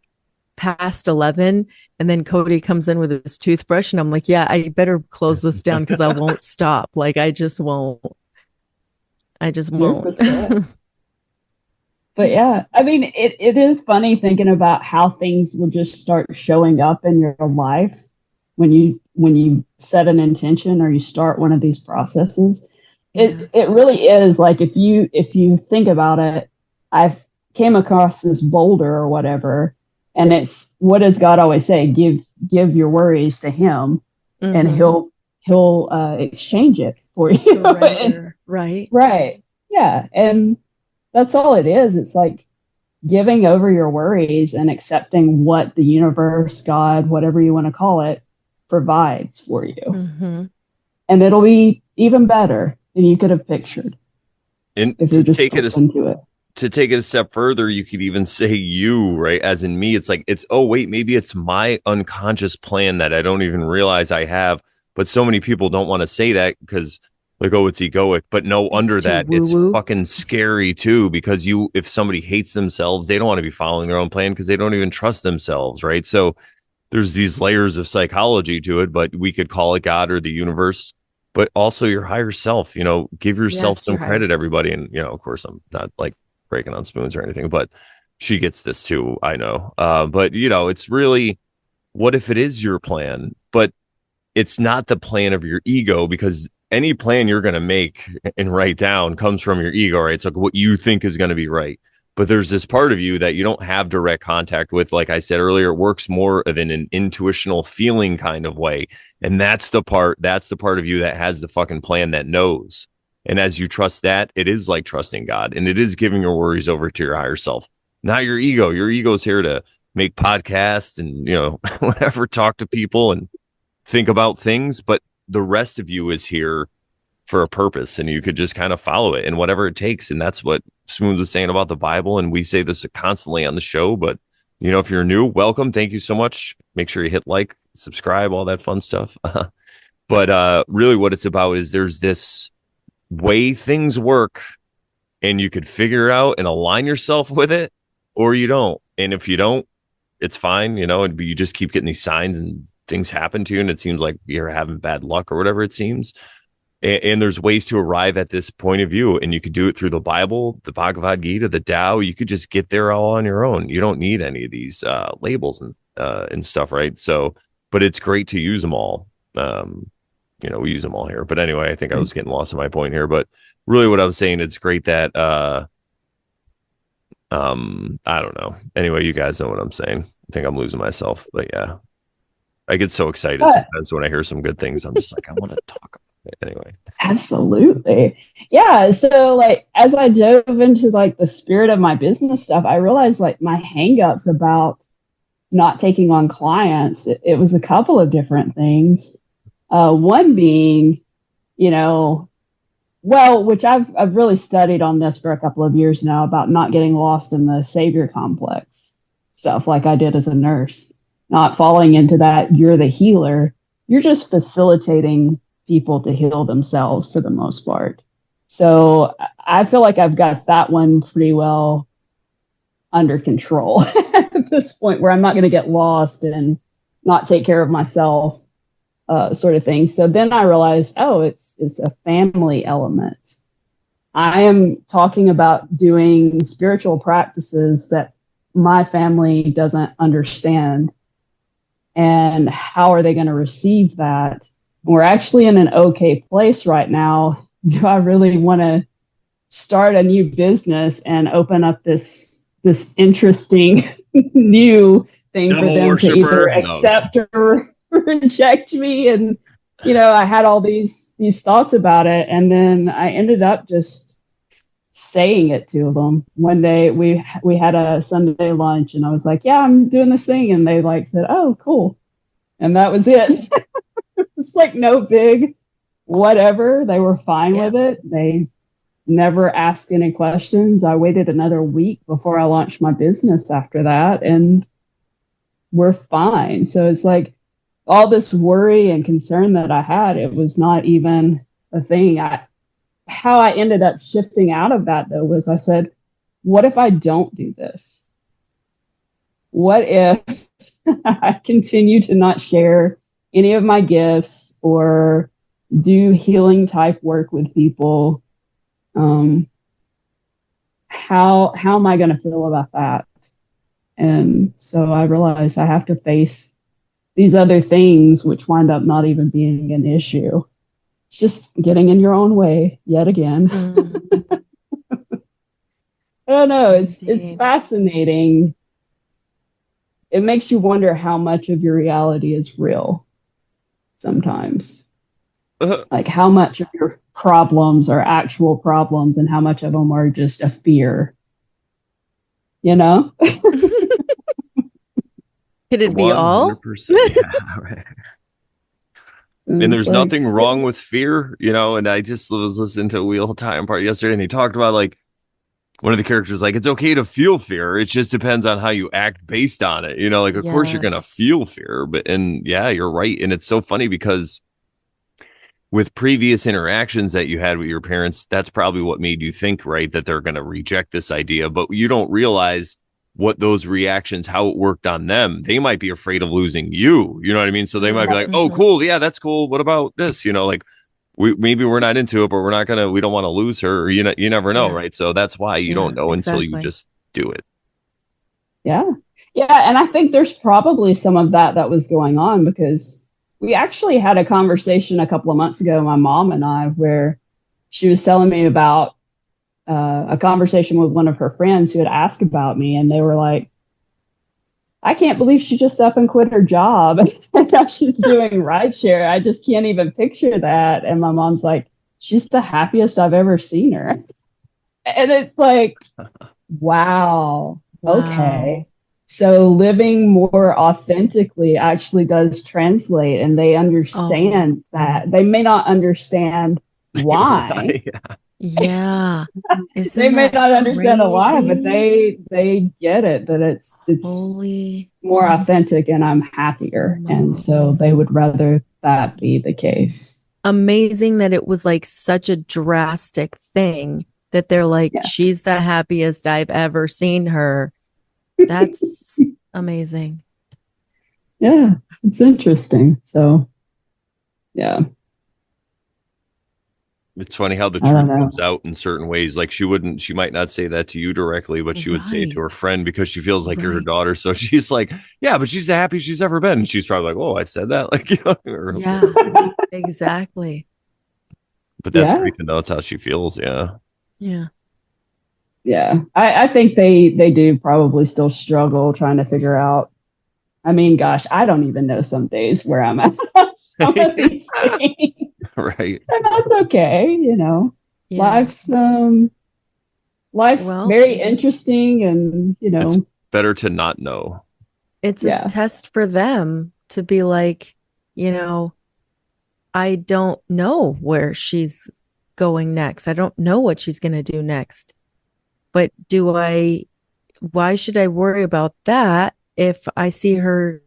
past 11. And then Cody comes in with his toothbrush. And I'm like, yeah, I better close this down because I won't stop. Like, I just won't. I just won't. 100%. But yeah, I mean, it is funny thinking about how things will just start showing up in your life when you set an intention or you start one of these processes. It Yes. really is like if you think about it, I've came across this boulder or whatever, and it's what does God always say? Give your worries to Him, and Mm-hmm. He'll exchange it for you. Surrender. Right. Right? Yeah, and that's all it is. It's like giving over your worries and accepting what the universe, God, whatever you want to call it, provides for you. Mm-hmm. And it'll be even better than you could have pictured And if you're just open to it. to take it a step further, you could even say you, right? As in me, it's like, oh, wait, maybe it's my unconscious plan that I don't even realize I have. But so many people don't want to say that because, like, oh, it's egoic. But no, It's under too that, it's woo-woo. fucking scary too, because if somebody hates themselves, they don't want to be following their own plan because they don't even trust themselves, right? So there's these layers of psychology to it, but we could call it God or the universe, but also your higher self. Give yourself Yes, some your higher credit, self. everybody. And of course, I'm not like breaking on spoons or anything, but she gets this too. I know. But it's really, what if it is your plan, but it's not the plan of your ego, because any plan you're going to make and write down comes from your ego, right? It's like what you think is going to be right. But there's this part of you that you don't have direct contact with. Like I said earlier, it works more of in an intuitional feeling kind of way. And that's the part of you that has the fucking plan, that knows. And as you trust that, it is like trusting God, and it is giving your worries over to your higher self, not your ego. Your ego is here to make podcasts and, whatever, talk to people and think about things, but the rest of you is here for a purpose, and you could just kind of follow it and whatever it takes. And that's what Spoons was saying about the Bible. And we say this constantly on the show, but if you're new, welcome. Thank you so much. Make sure you hit like, subscribe, all that fun stuff. But really what it's about is there's this way things work, and you could figure out and align yourself with it, or you don't. And if you don't, it's fine, and you just keep getting these signs and things happen to you, and it seems like you're having bad luck or whatever it seems. And there's ways to arrive at this point of view, and you could do it through the Bible, the Bhagavad Gita, the Tao. You could just get there all on your own. You don't need any of these labels and stuff, right? So, but it's great to use them all. We use them all here. But anyway, I think I was getting lost in my point here. But really, what I was saying, it's great that I don't know. Anyway, you guys know what I'm saying. I think I'm losing myself, but yeah. I get so excited sometimes when I hear some good things. I'm just like, I want to talk about it anyway. Absolutely. Yeah. So like as I dove into like the spirit of my business stuff, I realized like my hangups about not taking on clients, it was a couple of different things. One being, which I've really studied on this for a couple of years now about not getting lost in the savior complex stuff like I did as a nurse, not falling into that you're the healer. You're just facilitating people to heal themselves for the most part. So I feel like I've got that one pretty well under control at this point, where I'm not going to get lost and not take care of myself, sort of thing. So then I realized, it's a family element. I am talking about doing spiritual practices that my family doesn't understand. And how are they going to receive that? We're actually in an okay place right now. Do I really want to start a new business and open up this interesting new thing for them to either accept or reject me? And I had all these thoughts about it, and then I ended up just saying it to them. One day we had a Sunday lunch, and I was like, yeah, I'm doing this thing, and they like said, oh, cool. And that was it. It's like no big whatever. They were fine with it. They never asked any questions. I waited another week before I launched my business after that. And we're fine. So it's like all this worry and concern that I had, it was not even a thing. How I ended up shifting out of that though was I said, what if I don't do this? What if I continue to not share any of my gifts or do healing type work with people? How am I going to feel about that? And so I realized I have to face these other things, which wind up not even being an issue. It's just getting in your own way yet again. Mm. I don't know. It's Indeed. fascinating. It makes you wonder how much of your reality is real sometimes. Like how much of your problems are actual problems and how much of them are just a fear. You know? Could it be all? 100%. Yeah, right. And there's nothing wrong with fear, you know. And I just was listening to Wheel Time Part yesterday, and they talked about like one of the characters, like it's okay to feel fear. It just depends on how you act based on it. You know, like of course you're gonna feel fear, but and yeah, you're right. And it's so funny because with previous interactions that you had with your parents, that's probably what made you think, right, that they're gonna reject this idea, but you don't realize what those reactions, how it worked on them. They might be afraid of losing you. You know what I mean? So they might be like, oh, cool. Yeah, that's cool. What about this? You know, like maybe we're not into it, but we don't want to lose her. Or, you never know. Right. So that's why you don't know until you just do it. Yeah. Yeah. And I think there's probably some of that was going on because we actually had a conversation a couple of months ago, my mom and I, where she was telling me about a conversation with one of her friends who had asked about me, and they were like, I can't believe she just up and quit her job and now she's doing rideshare. I just can't even picture that. And my mom's like, she's the happiest I've ever seen her. And it's like, wow. Okay. So living more authentically actually does translate, and they understand that. They may not understand why. Yeah. They may not understand the why, but they get it, that it's more authentic and I'm happier. And so they would rather that be the case. Amazing that it was like such a drastic thing that they're like, she's the happiest I've ever seen her. That's amazing. Yeah, it's interesting. So, yeah. It's funny how the truth comes out in certain ways. Like she might not say that to you directly, but she would say it to her friend because she feels like you're her daughter. So she's like, yeah, but she's the happiest she's ever been. And she's probably like, oh, I said that. Like, you know, yeah, exactly. But that's great to know. That's how she feels. Yeah. Yeah. Yeah. I think they do probably still struggle trying to figure out. I mean, gosh, I don't even know some days where I'm at some of these things. Right. And that's okay, you know. Yeah. Life's very interesting, and you know, it's better to not know. It's a test for them to be like, you know, I don't know where she's going next. I don't know what she's going to do next. But why should I worry about that if I see her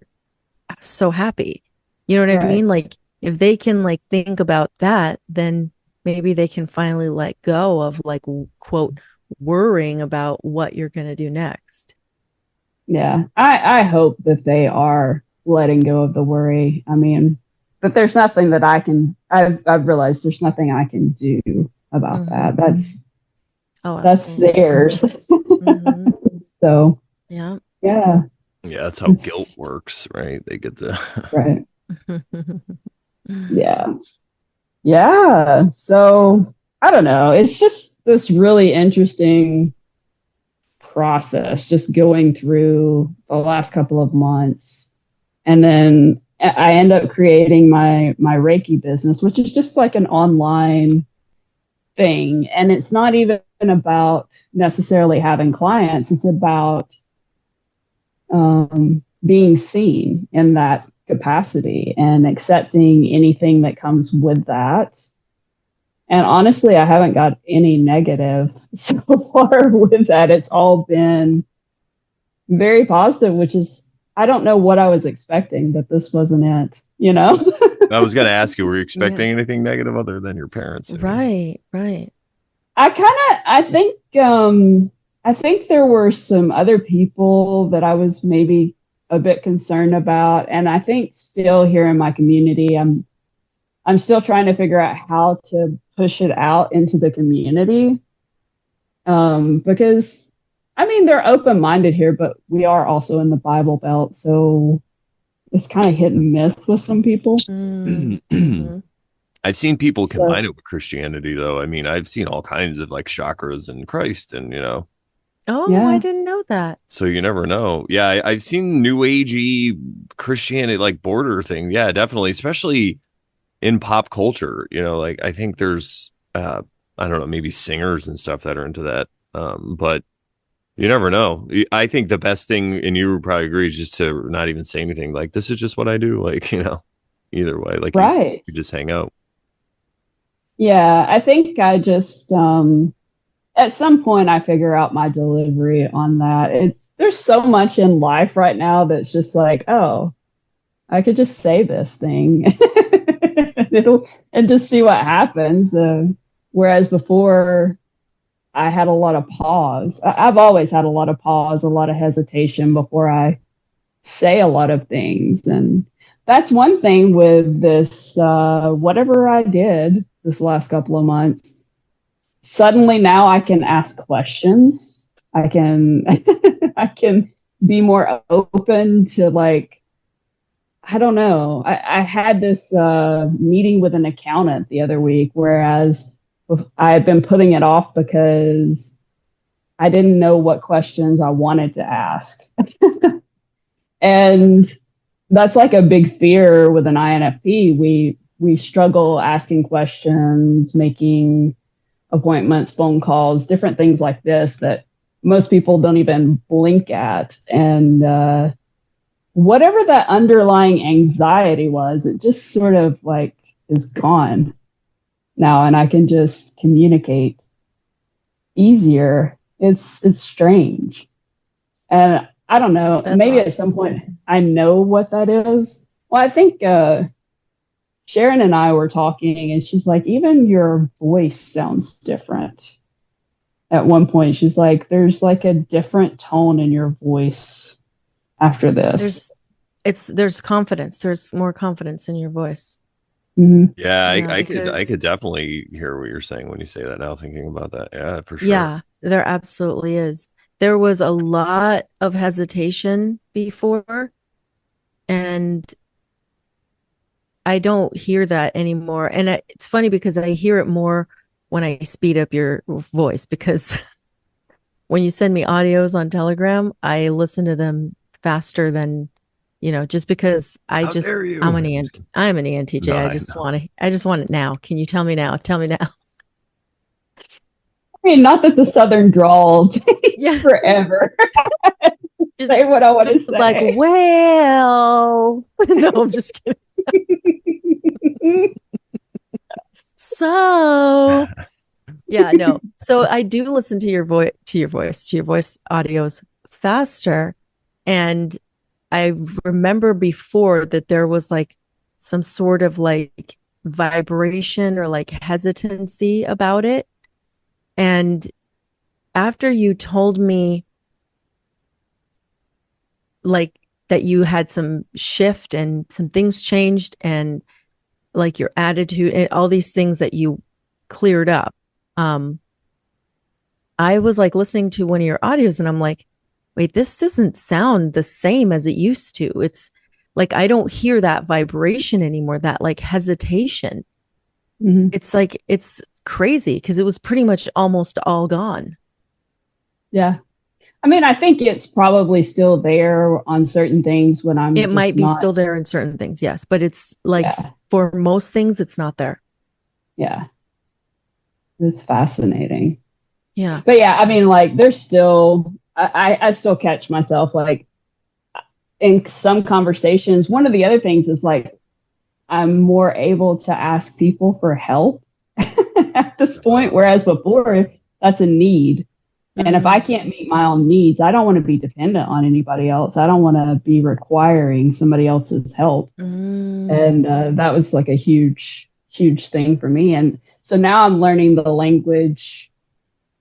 so happy? You know what I mean? Like if they can like think about that, then maybe they can finally let go of like, quote, worrying about what you're going to do next. Yeah. I hope that they are letting go of the worry. I mean, but there's nothing that I've realized there's nothing I can do about that. That's theirs. So yeah. Yeah, that's how guilt works, right? They get to right. Yeah. So I don't know. It's just this really interesting process, just going through the last couple of months. And then I end up creating my Reiki business, which is just like an online thing. And it's not even about necessarily having clients. It's about being seen in that capacity and accepting anything that comes with that. And honestly, I haven't got any negative so far with that. It's all been very positive, which is I don't know what I was expecting, but this wasn't it, you know? I was going to ask you, were you expecting Yeah. anything negative other than your parents? I mean, Right, right. I think there were some other people that I was maybe a bit concerned about. And I think still here in my community, I'm still trying to figure out how to push it out into the community. Because I mean, they're open minded here, but we are also in the Bible Belt. So it's kind of hit and miss with some people. Mm-hmm. I've seen people So, combine it with Christianity, though. I mean, I've seen all kinds of like chakras and Christ, and Oh, I yeah. didn't know that. so you never know. Yeah, I've seen New Agey Christianity, like border thing. Yeah, definitely, especially in pop culture. Like I think there's, I don't know, maybe singers and stuff that are into that. But you never know. I think the best thing, and you would probably agree, is just to not even say anything. Like this is just what I do. Like either way, like Right. you just hang out. Yeah. I think I just, at some point I figure out my delivery on that. There's so much in life right now that's just like, oh, I could just say this thing and just see what happens. Whereas before I had a lot of pause. I've always had a lot of pause, a lot of hesitation before I say a lot of things. And that's one thing with this, whatever I did this last couple of months. Suddenly now I can ask questions. I can, I can be more open to like, I don't know. I had this meeting with an accountant the other week, whereas I had been putting it off because I didn't know what questions I wanted to ask. And that's like a big fear with an INFP. We struggle asking questions, making appointments, phone calls, different things like this that most people don't even blink at. And whatever that underlying anxiety was, it just sort of like is gone now, and I can just communicate easier. It's strange, and I don't know. That's Maybe at awesome. some point I know what that is. Well, I think Sharon and I were talking, and she's like, even your voice sounds different. At one point, she's like, there's like a different tone in your voice after this. There's confidence. There's more confidence in your voice. Mm-hmm. Yeah, I, Yeah, I could because definitely hear what you're saying when you say that now, thinking about that. Yeah, for sure. yeah, there absolutely is. There was a lot of hesitation before, and I don't hear that anymore. And it's funny because I hear it more when I speed up your voice because when you send me audios on Telegram, I listen to them faster than, just because How dare I'm you? an ENTJ. No, I I just know. want it now. Can you tell me now? Tell me now. I mean, not that the Southern drawl takes Yeah. forever. Say what I want to It's like, say. well, no, I'm just kidding. So, yeah, no. So I do listen to your voice audios faster. And I remember before that there was like some sort of like vibration or like hesitancy about it. And after you told me like that you had some shift and some things changed and like your attitude and all these things that you cleared up, um, I was like listening to one of your audios and I'm like, wait, this doesn't sound the same as it used to. It's like I don't hear that vibration anymore, that like hesitation. Mm-hmm. It's like it's crazy because it was pretty much almost all gone. Yeah. I mean, I think it's probably still there on certain things when I'm It just might be not. still there in certain things, yes, but it's like Yeah. for most things, it's not there. Yeah. It's fascinating. Yeah. But yeah, I mean, like, there's still, I still catch myself like in some conversations. One of the other things is like, I'm more able to ask people for help at this point, whereas before that's a need. And if I Mm, can't meet my own needs, I don't want to be dependent on anybody else. I don't want to be requiring somebody else's help. mm, And that was like a huge, huge thing for me. And so now I'm learning the language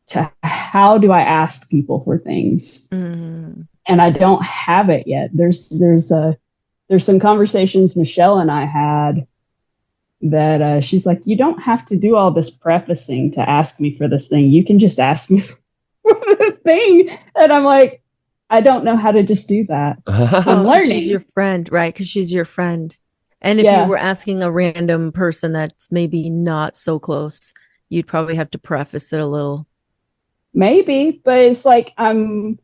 to how do I ask people for things? mm. And I don't have it yet. There's some conversations Michelle and I had that she's like, you don't have to do all this prefacing to ask me for this thing. You can just ask me for the thing. And I'm like, I don't know how to just do that. I'm Well, because she's your learning. friend, right? Because she's your friend. And if you Yeah, were asking a random person that's maybe not so close, you'd probably have to preface it a little. maybe, but it's like I'm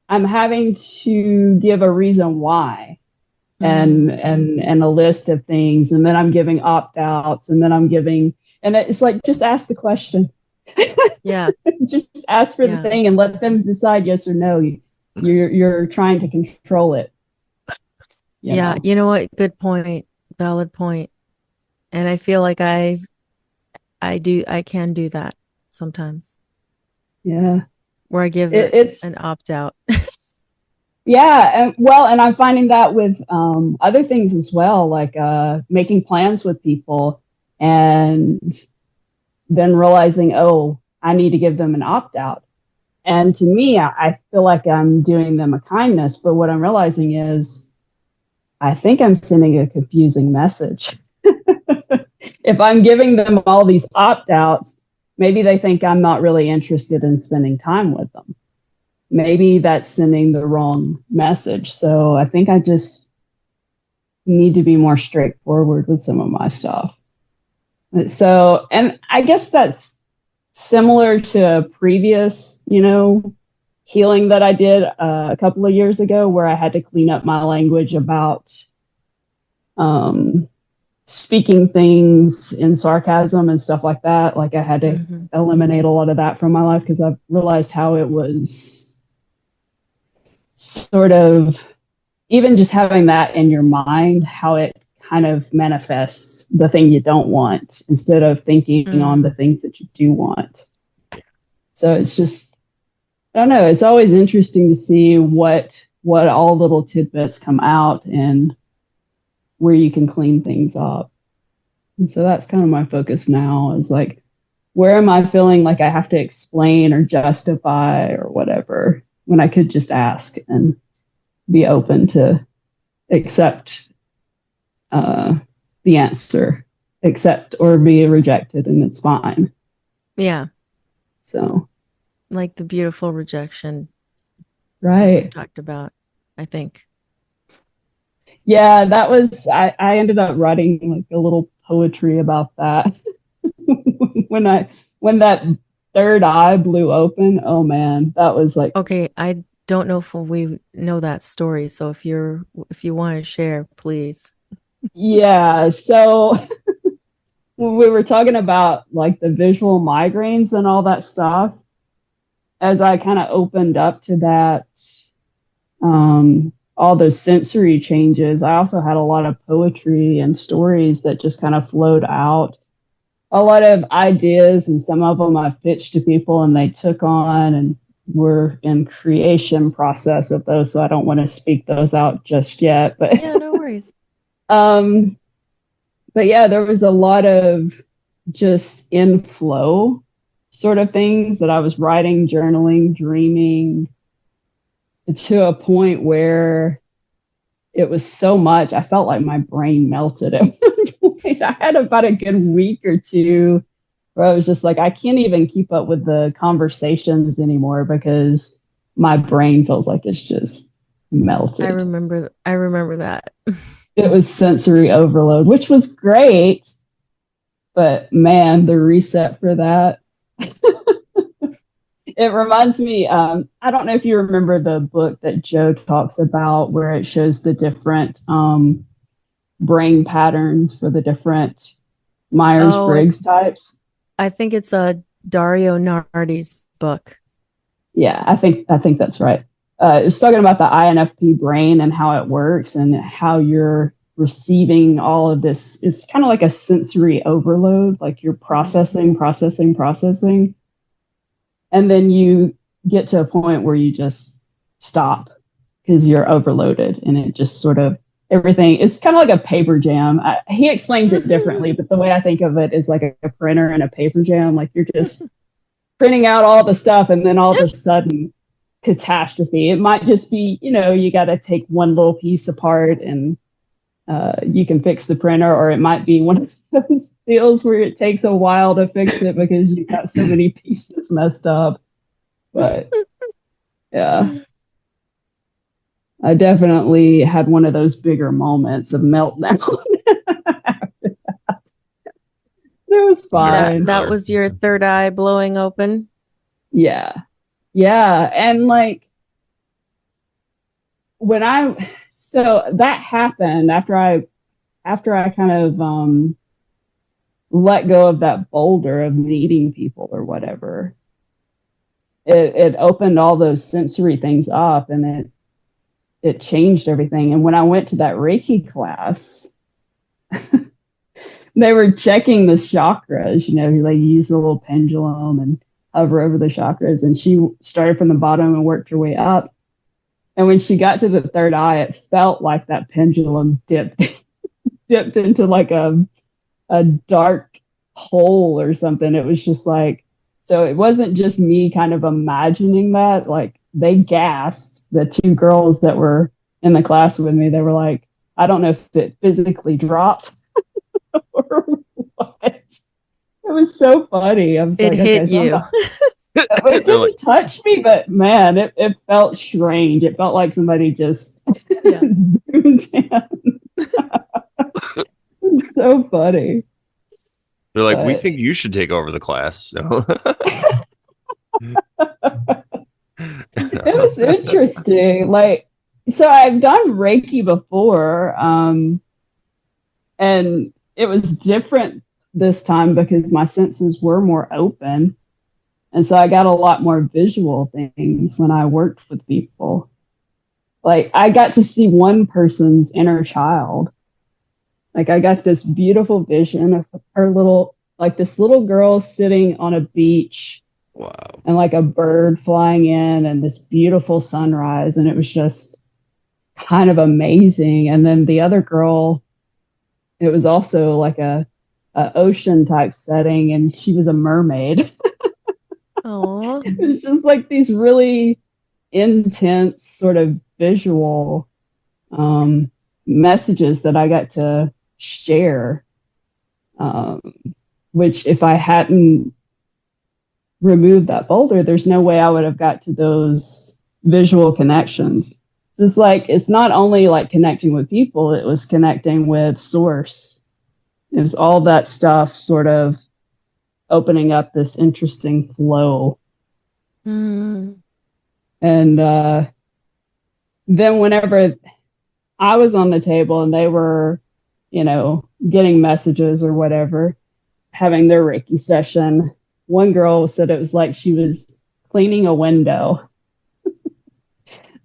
having to give a reason why Mm, and a list of things, and then I'm giving opt-outs, and then I'm giving, and it's like just ask the question. yeah, Just ask for the yeah, thing and let them decide yes or no. You're trying to control it, you yeah. know. You know what? Good point. Valid point. And I feel like I can do that sometimes Yeah. where I give an It's opt out. yeah, and well, and I'm finding that with other things as well, like making plans with people and then realizing, oh, I need to give them an opt out. And to me, I feel like I'm doing them a kindness, but what I'm realizing is I think I'm sending a confusing message. If I'm giving them all these opt outs, maybe they think I'm not really interested in spending time with them. Maybe that's sending the wrong message. So I think I just need to be more straightforward with some of my stuff. So, and I guess that's similar to a previous, healing that I did a couple of years ago where I had to clean up my language about um, speaking things in sarcasm and stuff like that. Like I had to Hmm. eliminate a lot of that from my life because I've realized how it was sort of even just having that in your mind, how it kind of manifests the thing you don't want instead of thinking on the Mm. things that you do want. So it's just, I don't know. It's always interesting to see what all little tidbits come out and where you can clean things up. And so that's kind of my focus now is like, where am I feeling like I have to explain or justify or whatever when I could just ask and be open to accept uh, the answer, accept or be rejected, and it's fine. Yeah, So, like the beautiful rejection that we've right. talked about, I think. Yeah, that was, I ended up writing like a little poetry about that when when that third eye blew open. Oh man, that was like, Okay, I don't know if we know that story, so if you want to share, please. yeah. So, when we were talking about like the visual migraines and all that stuff, as I kind of opened up to that, all those sensory changes, I also had a lot of poetry and stories that just kind of flowed out. A lot of ideas, and some of them I've pitched to people and they took on, and we're in creation process of those. So I don't want to speak those out just yet. Yeah, no worries. Um, but yeah, there was a lot of just inflow sort of things that I was writing, journaling, dreaming to a point where it was so much. I felt like my brain melted at one point. I had about a good week or two where I was just like, I can't even keep up with the conversations anymore because my brain feels like it's just melted. I remember that. It was sensory overload, which was great, but man, the reset for that. It reminds me, I don't know if you remember the book that Joe talks about where it shows the different brain patterns for the different Myers Oh, Briggs types. I think it's a Dario Nardi's book. Yeah, I think that's right. It was talking about the INFP brain and how it works and how you're receiving all of this. It's kind of like a sensory overload, like you're Mhm. processing, processing, processing, and then you get to a point where you just stop because you're overloaded and it just sort of everything. It's kind of like a paper jam. He explains it differently, but the way I think of it is like a printer and a paper jam. Like you're just printing out all the stuff, and then all of a sudden, catastrophe. It might just be, you got to take one little piece apart and you can fix the printer, or it might be one of those deals where it takes a while to fix it because you got so many pieces messed up. But yeah, I definitely had one of those bigger moments of meltdown. It was fine. That was your third eye blowing open. Yeah. Yeah. And like so that happened after I kind of let go of that boulder of needing people or whatever. It opened all those sensory things up, and it changed everything. And when I went to that Reiki class, they were checking the chakras, like you use a little pendulum and hover over the chakras. And she started from the bottom and worked her way up. And when she got to the third eye, it felt like that pendulum dipped into like a dark hole or something. It was just like, so it wasn't just me kind of imagining that. Like they gasped, the two girls that were in the class with me. They were like, I don't know if it physically dropped or what. It was so funny. I was it like, hit you. It didn't touch me, but man, it felt strange. It felt like somebody just zoomed in. It's so funny. They're like, we think you should take over the class. So. It was interesting. Like, so I've done Reiki before, and it was different this time because my senses were more open. And so I got a lot more visual things when I worked with people. Like, I got to see one person's inner child. Like, I got this beautiful vision of this little girl sitting on a beach. Wow. And like a bird flying in and this beautiful sunrise. And it was just kind of amazing. And then the other girl, it was also like a ocean type setting, and she was a mermaid. Oh, It was just like these really intense sort of visual messages that I got to share, which if I hadn't removed that boulder, there's no way I would have got to those visual connections. So it's like, it's not only like connecting with people, it was connecting with source. It was all that stuff sort of opening up this interesting flow. Mm. And then whenever I was on the table and they were, getting messages or whatever, having their Reiki session, one girl said it was like she was cleaning a window,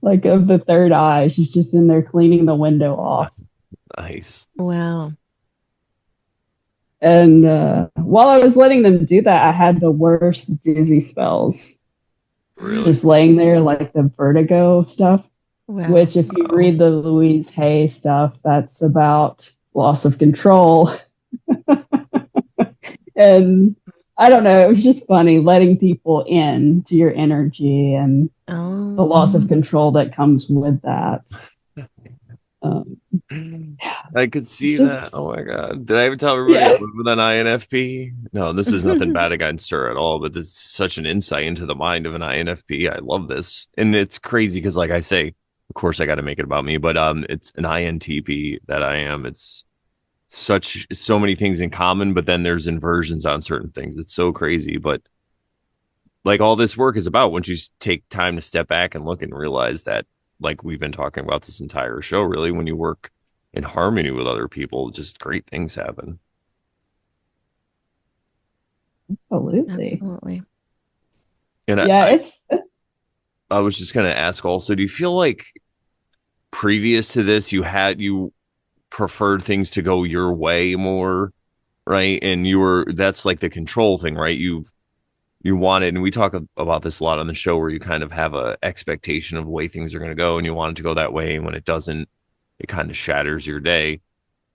like of the third eye. She's just in there cleaning the window off. Nice. Wow. And while I was letting them do that, I had the worst dizzy spells. Really? Just laying there, like the vertigo stuff. Wow. Which, if you read the Louise Hay stuff, that's about loss of control. And I don't know, it was just funny letting people in to your energy and the loss of control that comes with that. I could see that. Oh my God. Did I ever tell everybody I live with an INFP? No, this is nothing bad against her at all, but this is such an insight into the mind of an INFP. I love this. And it's crazy because, like I say, of course I got to make it about me, but it's an INTP that I am. It's so many things in common, but then there's inversions on certain things. It's so crazy, but like all this work is about once you take time to step back and look and realize that, like we've been talking about this entire show, really, when you work in harmony with other people, just great things happen. Absolutely. And yeah, I was just going to ask also, do you feel like previous to this, you preferred things to go your way more, right? And that's like the control thing, right? You've you want it, and we talk about this a lot on the show, where you kind of have a expectation of the way things are going to go, and you want it to go that way, and when it doesn't, it kind of shatters your day.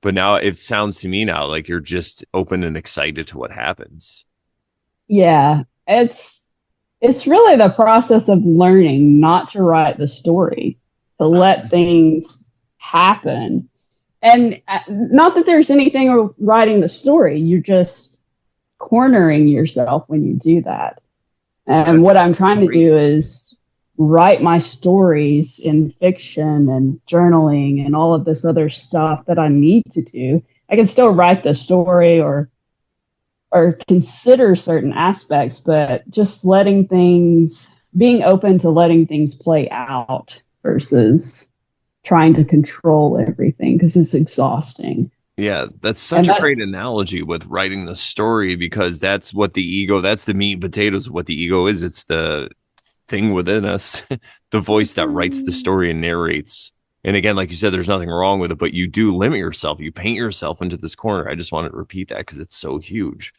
But now it sounds to me now like you're just open and excited to what happens. Yeah, it's really the process of learning not to write the story, to let things happen. And not that there's anything wrong writing the story, you're just cornering yourself when you do that. And what That's I'm trying to do is write my stories in fiction and journaling and all of this other stuff that I need to do. I can still write the story or consider certain aspects, but just letting things, being open to letting things play out versus trying to control everything, because it's exhausting. Yeah, that's such a great analogy with writing the story, because that's what the ego, that's the meat and potatoes of what the ego is. It's the thing within us, the voice that writes the story and narrates. And again, like you said, there's nothing wrong with it, but you do limit yourself. You paint yourself into this corner. I just wanted to repeat that because it's so huge.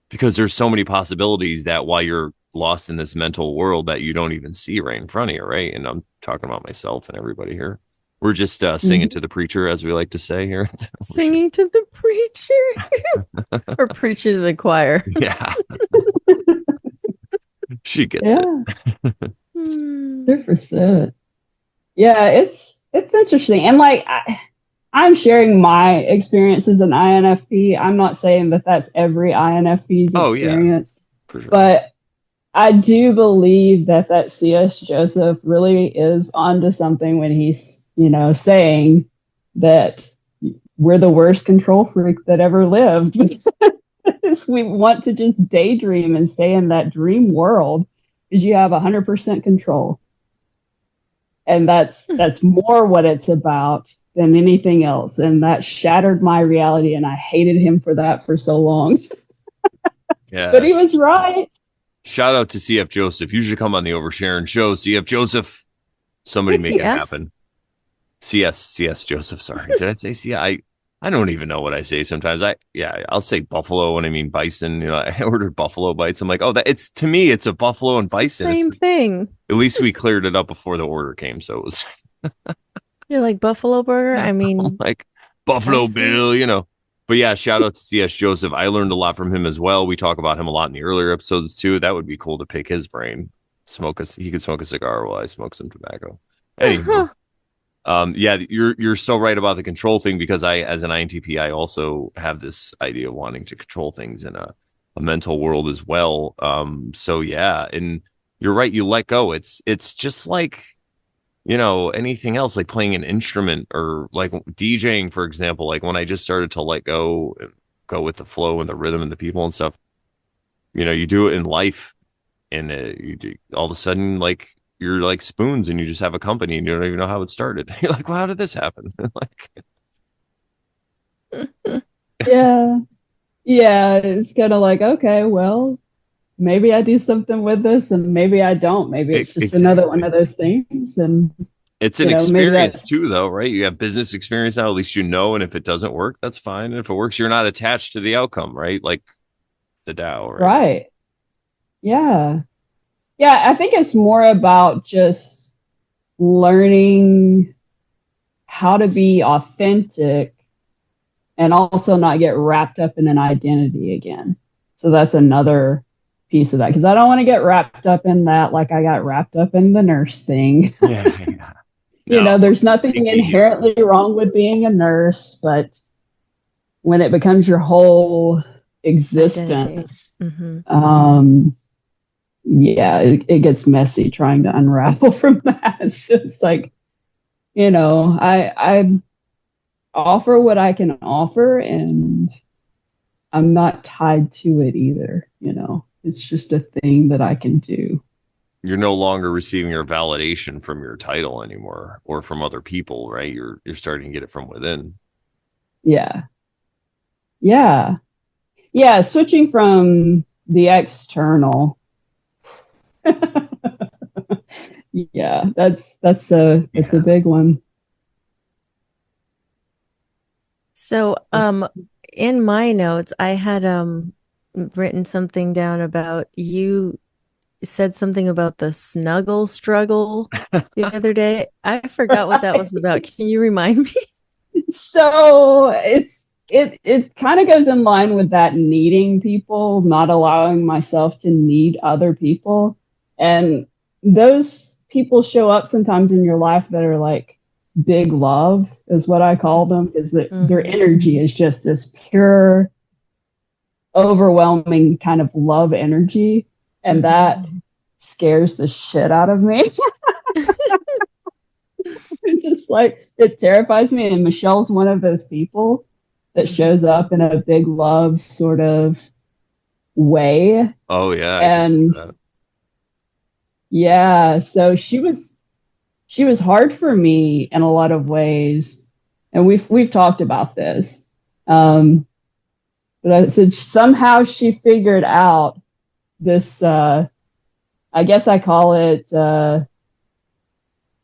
Because there's so many possibilities that while you're lost in this mental world that you don't even see right in front of you, right? And I'm talking about myself and everybody here. We're just singing to the preacher, as we like to say here. Singing to the preacher or preaching to the choir. Yeah. She gets it. 100%. Yeah, it's interesting. And like I'm sharing my experience as an INFP. I'm not saying that that's every INFP's experience. For sure. But I do believe that C.S. Joseph really is onto something when he's, saying that we're the worst control freak that ever lived. We want to just daydream and stay in that dream world because you have 100% control. And that's more what it's about than anything else. And that shattered my reality. And I hated him for that for so long. Yeah. But he was right. Shout out to CF Joseph. You should come on the Sharon show. CF Joseph. Somebody make it happen. CS Joseph. Sorry. Did I say CF? I don't even know what I say sometimes. I'll say buffalo when I mean bison. I ordered buffalo bites. I'm like, oh, it's to me, it's a buffalo and bison. Same thing. At least we cleared it up before the order came. So it was. You're like Buffalo Burger? I mean, like Buffalo Bill, But yeah, shout out to CS Joseph. I learned a lot from him as well. We talk about him a lot in the earlier episodes too. That would be cool to pick his brain. He could smoke a cigar while I smoke some tobacco. Anyway. Yeah, you're so right about the control thing, because as an INTP, I also have this idea of wanting to control things in a mental world as well. So yeah, and you're right, you let go. It's just like, anything else, like playing an instrument or like DJing, for example. Like when I just started to let go and go with the flow and the rhythm and the people and stuff, you do it in life, and you do, all of a sudden, like, you're like Spoons and you just have a company and you don't even know how it started. You're like, well, how did this happen? Yeah. It's kind of like, okay, well, maybe I do something with this and maybe I don't. Maybe it's just another one of those things. And it's an experience too, though, right? You have business experience now, at least and if it doesn't work, that's fine. And if it works, you're not attached to the outcome, right? Like the Tao, right? Right. Yeah. Yeah, I think it's more about just learning how to be authentic and also not get wrapped up in an identity again. So that's another piece of that, because I don't want to get wrapped up in that like I got wrapped up in the nurse thing. Yeah. No, there's nothing inherently wrong with being a nurse, but when it becomes your whole existence, it gets messy trying to unravel from that. So it's like, I offer what I can offer, and I'm not tied to it either. It's just a thing that I can do. You're no longer receiving your validation from your title anymore or from other people, right? You're starting to get it from within. Yeah. Switching from the external. Yeah, it's a big one. So in my notes, I had written something down about you said something about the snuggle struggle the other day. I forgot what that was about. Can you remind me? So it kind of goes in line with that needing people, not allowing myself to need other people. And those people show up sometimes in your life that are like big love is what I call them, because their energy is just this pure, overwhelming kind of love energy. And that scares the shit out of me. It's just like, it terrifies me. And Michelle's one of those people that shows up in a big love sort of way. Oh yeah, And yeah, so she was hard for me in a lot of ways. And we've talked about this. But I said somehow she figured out this I guess I call it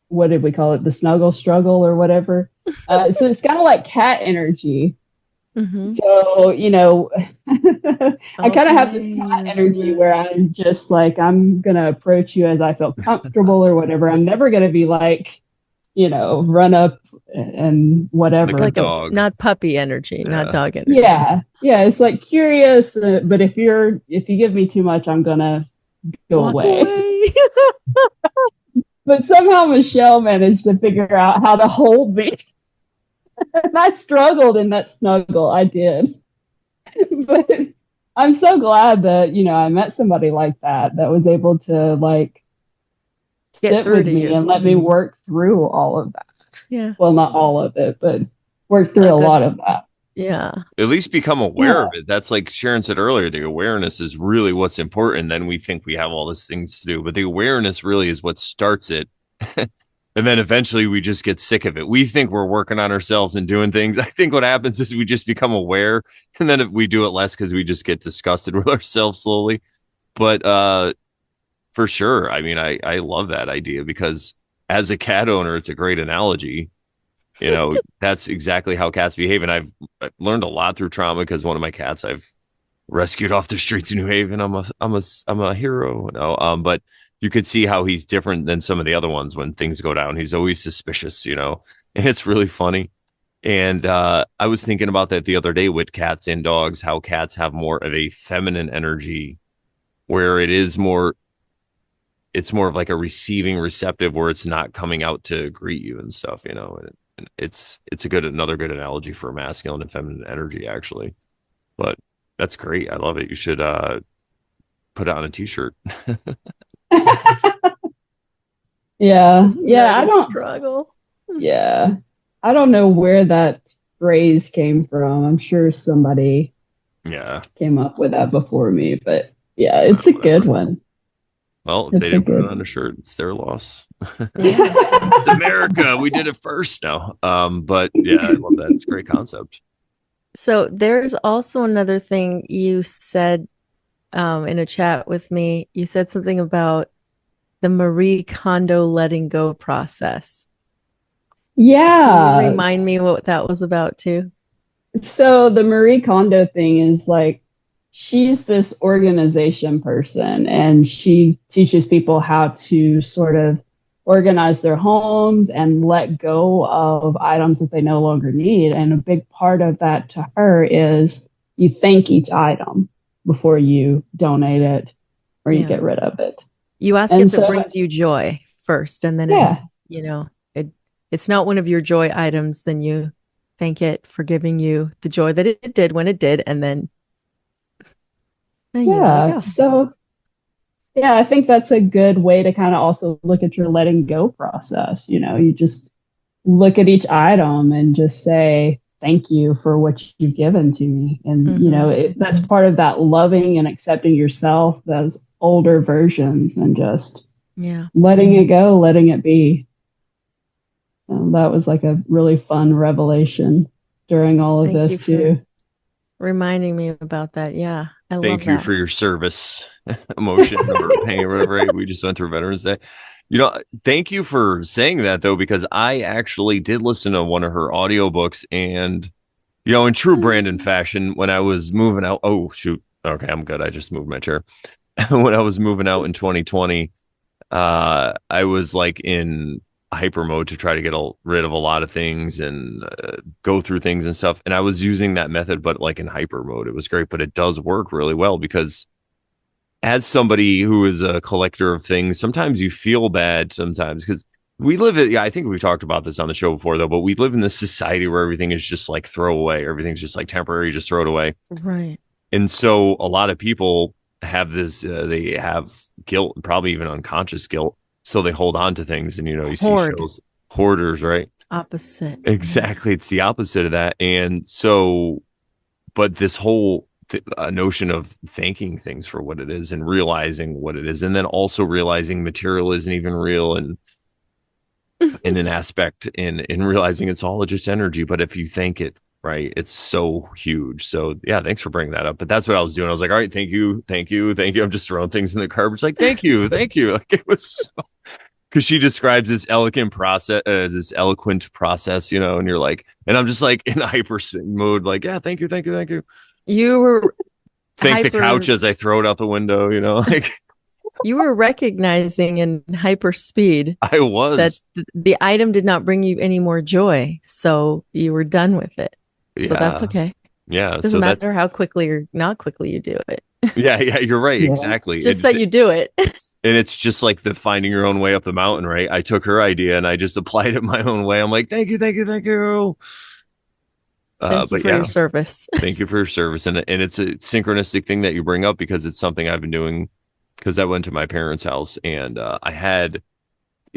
what did we call it? The snuggle struggle or whatever. So it's kind of like cat energy. So, I kind of have this cat energy where I'm just like, I'm going to approach you as I feel comfortable or whatever. I'm never going to be like, run up and whatever. Like a dog. Not puppy energy, not dog energy. Yeah. Yeah. It's like curious, but if you give me too much, I'm going to go away. But somehow Michelle managed to figure out how to hold me. And I struggled in that snuggle. I did. But I'm so glad that, I met somebody like that was able to like sit with me and let me work through all of that. Yeah. Well, not all of it, but work through a lot of that. Yeah. At least become aware of it. That's like Sharon said earlier, the awareness is really what's important. Then we think we have all these things to do, but the awareness really is what starts it. And then eventually we just get sick of it. We think we're working on ourselves and doing things. I think what happens is we just become aware, and then we do it less because we just get disgusted with ourselves slowly. But for sure, I mean, I love that idea because as a cat owner, it's a great analogy. That's exactly how cats behave. And I've learned a lot through trauma because one of my cats I've rescued off the streets of New Haven. I'm a hero. No, but you could see how he's different than some of the other ones when things go down. He's always suspicious, and it's really funny. And I was thinking about that the other day with cats and dogs, how cats have more of a feminine energy where it's more of like a receiving receptive where it's not coming out to greet you and stuff, and it's another good analogy for masculine and feminine energy, actually. But that's great. I love it. You should put it on a t-shirt. Yeah. I don't struggle. Yeah. I don't know where that phrase came from. I'm sure somebody came up with that before me, but yeah, it's a good one. Well, if they didn't put it on a shirt, it's their loss. It's America. We did it first now. But yeah, I love that. It's a great concept. So there's also another thing you said in a chat with me. You said something about the Marie Kondo letting go process. Yeah. Can you remind me what that was about too? So the Marie Kondo thing is like, she's this organization person and she teaches people how to sort of organize their homes and let go of items that they no longer need. And a big part of that to her is you thank each item before you donate it or you get rid of it. You ask if it brings you joy first, and then it's not one of your joy items, then you thank it for giving you the joy that it did when it did, and then you let it go. So I think that's a good way to kind of also look at your letting go process. You just look at each item and just say, thank you for what you've given to me. And, that's part of that loving and accepting yourself, those older versions, and just letting it go, letting it be. So that was like a really fun revelation during all of this too. Reminding me about that. Yeah. Thank you for your service, emotion, or pain, or whatever. We just went through Veterans Day. Thank you for saying that, though, because I actually did listen to one of her audiobooks and, in true Brandon fashion, when I was moving out, oh, shoot, Okay, I'm good. I just moved my chair. When I was moving out in 2020, I was like in hyper mode to try to get rid of a lot of things and go through things and stuff. And I was using that method, but like in hyper mode, it was great. But it does work really well because as somebody who is a collector of things, sometimes you feel bad sometimes because we live it. Yeah, I think we've talked about this on the show before, though, but we live in this society where everything is just like throw away. Everything's just like temporary, just throw it away. Right. And so a lot of people have this, they have guilt, probably even unconscious guilt. So they hold on to things. And, you see Hoard. shows, hoarders, right? Opposite. Exactly. It's the opposite of that. And so, but this whole notion of thanking things for what it is and realizing what it is, and then also realizing material isn't even real and in an aspect in realizing it's all just energy. But if you thank it, right, it's so huge. So yeah, thanks for bringing that up. But that's what I was doing. I was like, all right, thank you, thank you, thank you. I'm just throwing things in the garbage, like thank you, thank you. Like it was so, because she describes this eloquent process, and you're like, and I'm just like in hyper mode, like, yeah, thank you, thank you, thank you. You were Thank the hyper. couch as I throw it out the window, like You were recognizing in hyper speed I that was. the item did not bring you any more joy, so you were done with it. So that's Yeah. okay. Yeah. Doesn't So matter that's, how quickly or not quickly you do it. yeah, you're right. Yeah. Exactly. Just that you do it. And it's just like the finding your own way up the mountain, right? I took her idea and I just applied it my own way. I'm like, thank you, thank you, thank you. Thank you But for your yeah, service. thank you for your service. And it's a synchronistic thing that you bring up because it's something I've been doing because I went to my parents' house and I had,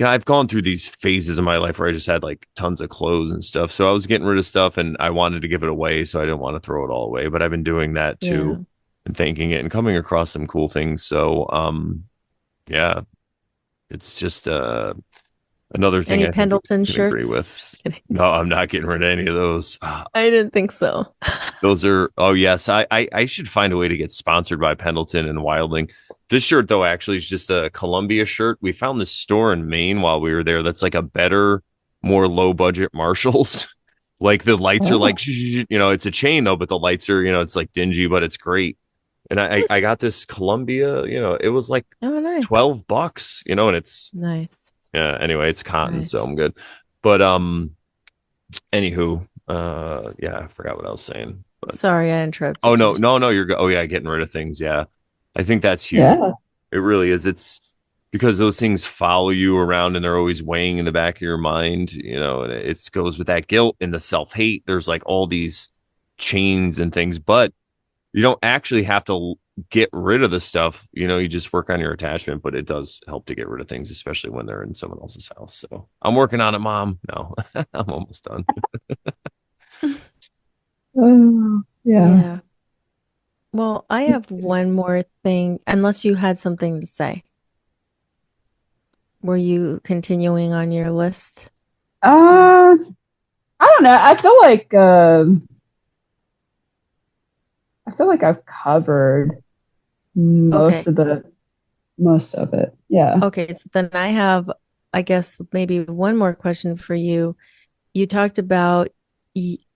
I've gone through these phases in my life where I just had like tons of clothes and stuff. So I was getting rid of stuff and I wanted to give it away. So I didn't want to throw it all away, but I've been doing that Yeah. too and thanking it and coming across some cool things. So, yeah, it's just, another thing Any I think we Pendleton can agree shirts? with. Just kidding. No, I'm not getting rid of any of those. I didn't think so. Those are, oh yes, I should find a way to get sponsored by Pendleton and Wildling. This shirt though actually is just a Columbia shirt. We found this store in Maine while we were there. That's like a better, more low budget Marshalls. Like the lights are Oh, like, it's a chain though, but the lights are, it's like dingy, but it's great. And I got this Columbia, it was like Oh, nice. $12, and it's, Nice. yeah, anyway, it's cotton, so I'm Nice. good. But anywho, yeah, I forgot what I was saying. But Sorry, I oh interrupted no, you. no, no, you're good. Oh yeah, getting rid of things. Yeah. I think that's huge. yeah. It really is. It's because those things follow you around and they're always weighing in the back of your mind, and it goes with that guilt and the self-hate. There's like all these chains and things, but you don't actually have to get rid of the stuff. You just work on your attachment, but it does help to get rid of things, especially when they're in someone else's house. So I'm working on it, Mom. No, I'm almost done. Oh, yeah. Yeah. Well, I have one more thing, unless you had something to say. Were you continuing on your list? I don't know. I feel like I've covered Okay. most of it. Yeah. Okay. So then I have, I guess, maybe one more question for you. You talked about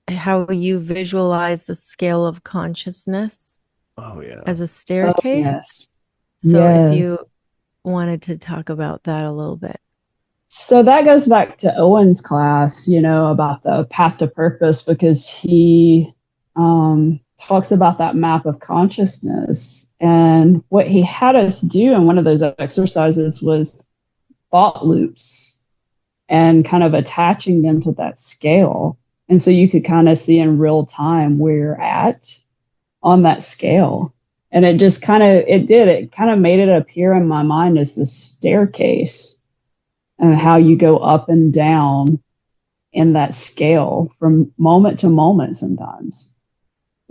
how you visualize the scale of consciousness Oh yeah. as a Oh, staircase. yes. So if you Yes. wanted to talk about that a little bit. So that goes back to Owen's class, about the path to purpose, because he talks about that map of consciousness. And what he had us do in one of those exercises was thought loops and kind of attaching them to that scale. And so you could kind of see in real time where you're at on that scale. And it kind of made it appear in my mind as this staircase and how you go up and down in that scale from moment to moment sometimes.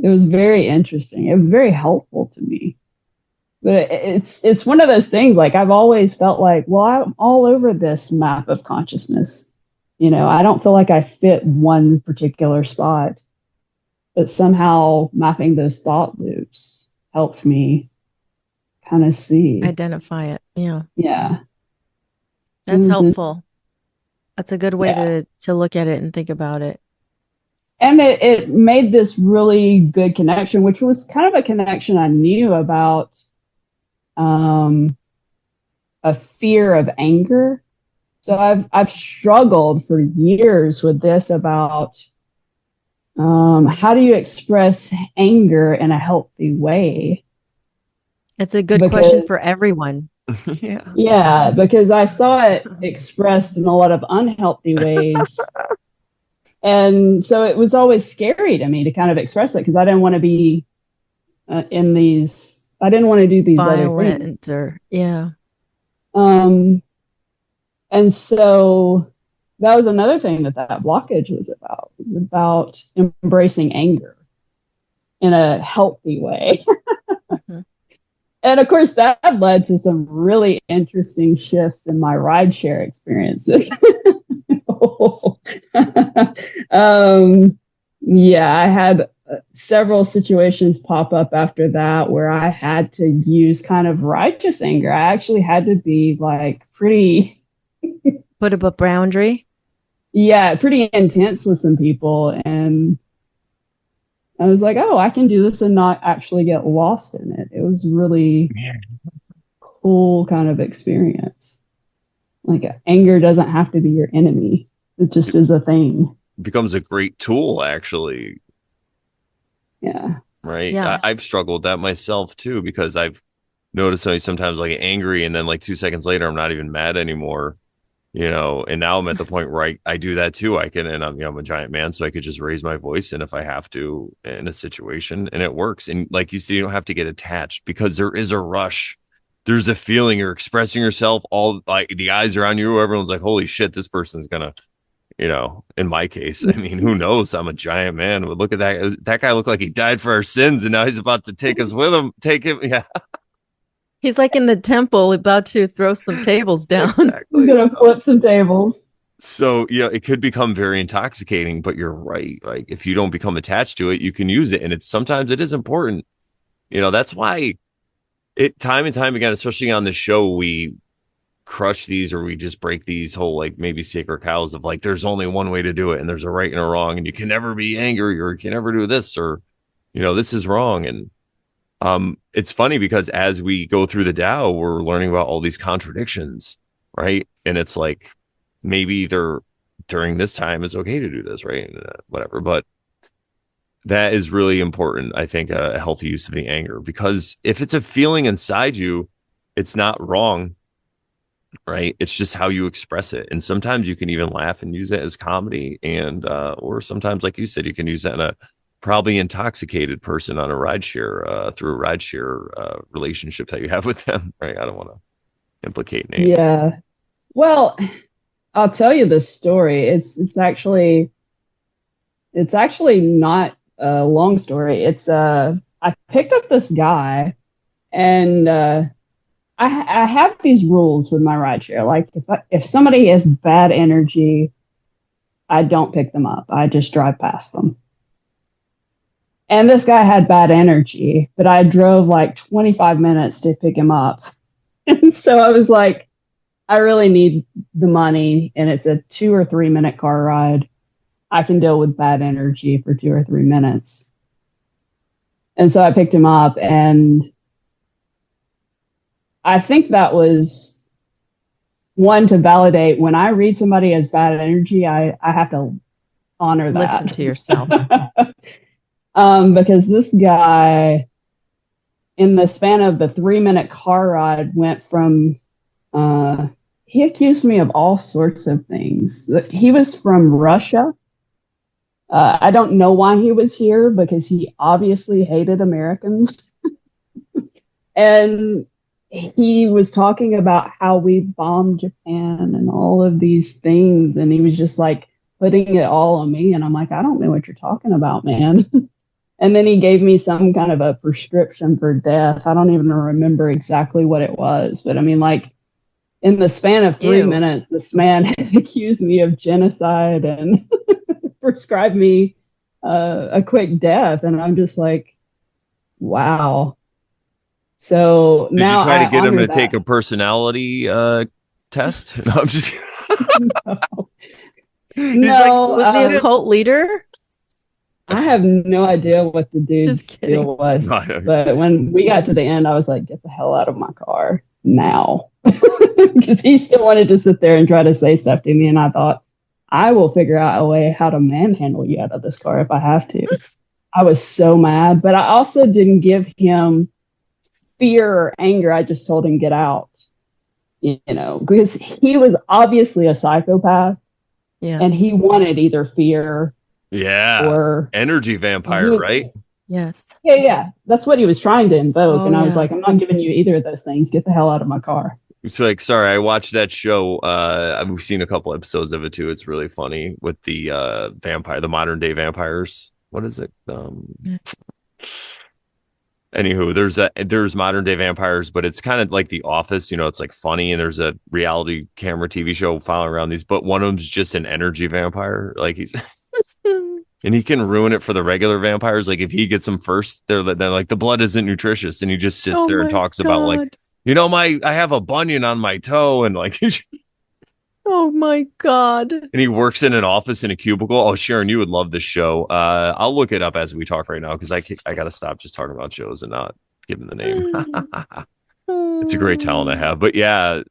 It was very interesting. It was very helpful to me. But it's one of those things, like I've always felt like, well, I'm all over this map of consciousness. I don't feel like I fit one particular spot, but somehow mapping those thought loops helped me kind of see. Identify it. Yeah. Yeah. It That's was helpful. That's a good way yeah. to look at it and think about it. And it made this really good connection, which was kind of a connection I knew about a fear of anger. So I've struggled for years with this about how do you express anger in a healthy way? It's a good question for everyone. Yeah, because I saw it expressed in a lot of unhealthy ways. And so it was always scary to me to kind of express it because I didn't want to be I didn't want to do these violent other things. Or yeah. And so that was another thing that blockage was about. It was about embracing anger in a healthy way. Mm-hmm. And of course, that led to some really interesting shifts in my rideshare experiences. Yeah, I had several situations pop up after that where I had to use kind of righteous anger. I actually had to be like pretty put up a boundary. Yeah, pretty intense with some people. And I was like, oh, I can do this and not actually get lost in it. It was really cool kind of experience. Like anger doesn't have to be your enemy. It just is a thing. It becomes a great tool, actually. Yeah. Right. Yeah. I've struggled that myself too, because I've noticed sometimes like angry and then like 2 seconds later, I'm not even mad anymore. And now I'm at the point where I do that too. And I'm a giant man, so I could just raise my voice. And if I have to in a situation, and it works. And like you said, you don't have to get attached because there is a rush. There's a feeling you're expressing yourself. All like the eyes are on you. Everyone's like, holy shit, this person's gonna, in my case, I mean, who knows? I'm a giant man. But look at that. That guy looked like he died for our sins. And now he's about to take us with him. Take him. Yeah. He's like in the temple about to throw some tables down. Exactly. He's going to flip some tables. So, it could become very intoxicating, but you're right. Like if you don't become attached to it, you can use it. And sometimes it is important. That's why time and time again, especially on the show, we crush these or we just break these whole, like maybe sacred cows of like, there's only one way to do it and there's a right and a wrong and you can never be angry or you can never do this or, this is wrong. And it's funny because as we go through the Tao, we're learning about all these contradictions, right? And it's like maybe during this time it's okay to do this, right? And, whatever, but that is really important. I think a healthy use of the anger, because if it's a feeling inside you, it's not wrong, right? It's just how you express it, and sometimes you can even laugh and use it as comedy, and or sometimes, like you said, you can use that in a probably intoxicated person on a rideshare through a rideshare relationship that you have with them, right? I don't want to implicate names. Yeah. Well, I'll tell you this story. It's actually not a long story. It's I picked up this guy, and I have these rules with my rideshare. Like if somebody has bad energy, I don't pick them up. I just drive past them. And this guy had bad energy, but I drove like 25 minutes to pick him up. And so I was like, I really need the money, and it's a 2 or 3 minute car ride. I can deal with bad energy for 2 or 3 minutes. And so I picked him up, and I think that was one to validate when I read somebody as bad energy, I have to honor that. Listen to yourself. Because this guy, in the span of the 3 minute car ride, went from, he accused me of all sorts of things. He was from Russia. I don't know why he was here, because he obviously hated Americans. And he was talking about how we bombed Japan and all of these things. And he was just like putting it all on me. And I'm like, I don't know what you're talking about, man. And then he gave me some kind of a prescription for death. I don't even remember exactly what it was. But I mean, like, in the span of 3 minutes, this man accused me of genocide and prescribed me a quick death. And I'm just like, wow. So did now you try to get him to take a personality test? No, I'm just no. Like, was he a cult leader? I have no idea what the Just dude's kidding. deal was, but when we got to the end, I was like, "Get the hell out of my car now," because he still wanted to sit there and try to say stuff to me, and I thought, I will figure out a way how to manhandle you out of this car if I have to. I was so mad, but I also didn't give him fear or anger. I just told him get out, because he was obviously a psychopath, Yeah. and he wanted either fear Yeah. or Energy vampire, right? Yes. yeah. That's what he was trying to invoke, Oh, and I was yeah. like, I'm not giving you either of those things. Get the hell out of my car. It's like, sorry, I watched that show. I've seen a couple episodes of it too. It's really funny with the the modern day vampires. What is it? Anywho, there's modern day vampires, but it's kind of like The Office. It's like funny, and there's a reality camera TV show following around these. But one of them's just an energy vampire. Like he's and he can ruin it for the regular vampires. Like if he gets them first, they're like the blood isn't nutritious, and he just sits there and talks about like, I have a bunion on my toe, and like, oh my God. and he works in an office in a cubicle. Oh, Sharon, you would love this show. I'll look it up as we talk right now because I got to stop just talking about shows and not giving the name. It's a great talent I have, but yeah,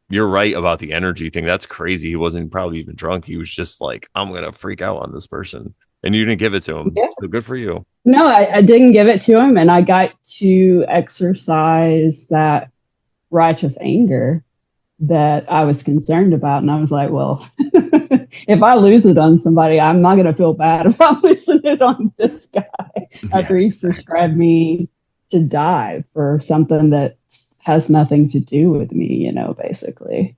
you're right about the energy thing. That's crazy. He wasn't probably even drunk. He was just like, I'm gonna freak out on this person, and you didn't give it to him. Yeah. So good for you. No, I didn't give it to him, and I got to exercise that righteous anger that I was concerned about. And I was like, well, if I lose it on somebody, I'm not going to feel bad if I'm losing it on this guy after he prescribed me to die for something that has nothing to do with me, basically.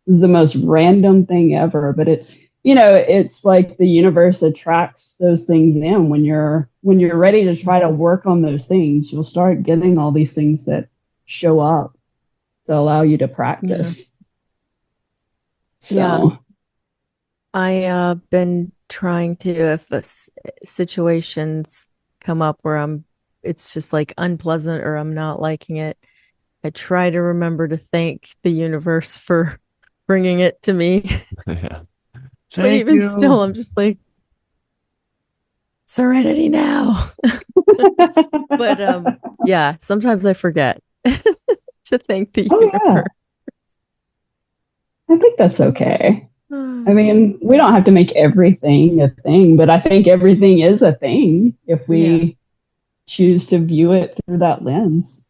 This is the most random thing ever, but it's like the universe attracts those things in. When you're ready to try to work on those things, you'll start getting all these things that show up to allow you to practice. Yeah. So I been trying to, if situations come up where it's just like unpleasant or I'm not liking it, I try to remember to thank the universe for bringing it to me. Yeah. But even still, I'm just like, serenity now. But yeah, sometimes I forget to thank the universe. Yeah. I think that's okay. I mean, we don't have to make everything a thing, but I think everything is a thing if we choose to view it through that lens.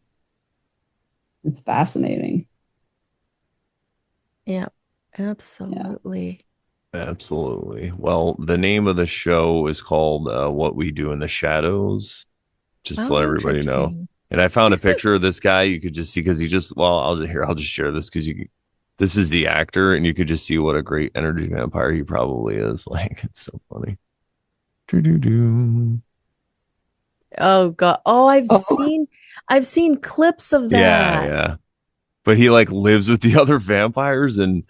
It's fascinating. Yeah, absolutely. Yeah. Absolutely. Well, the name of the show is called What We Do in the Shadows, just to let everybody know. And I found a picture of this guy. You could just see because I'll just share this because this is the actor, and you could just see what a great energy vampire he probably is. Like, it's so funny. Oh God! Oh, I've seen clips of that. Yeah. But he like lives with the other vampires, and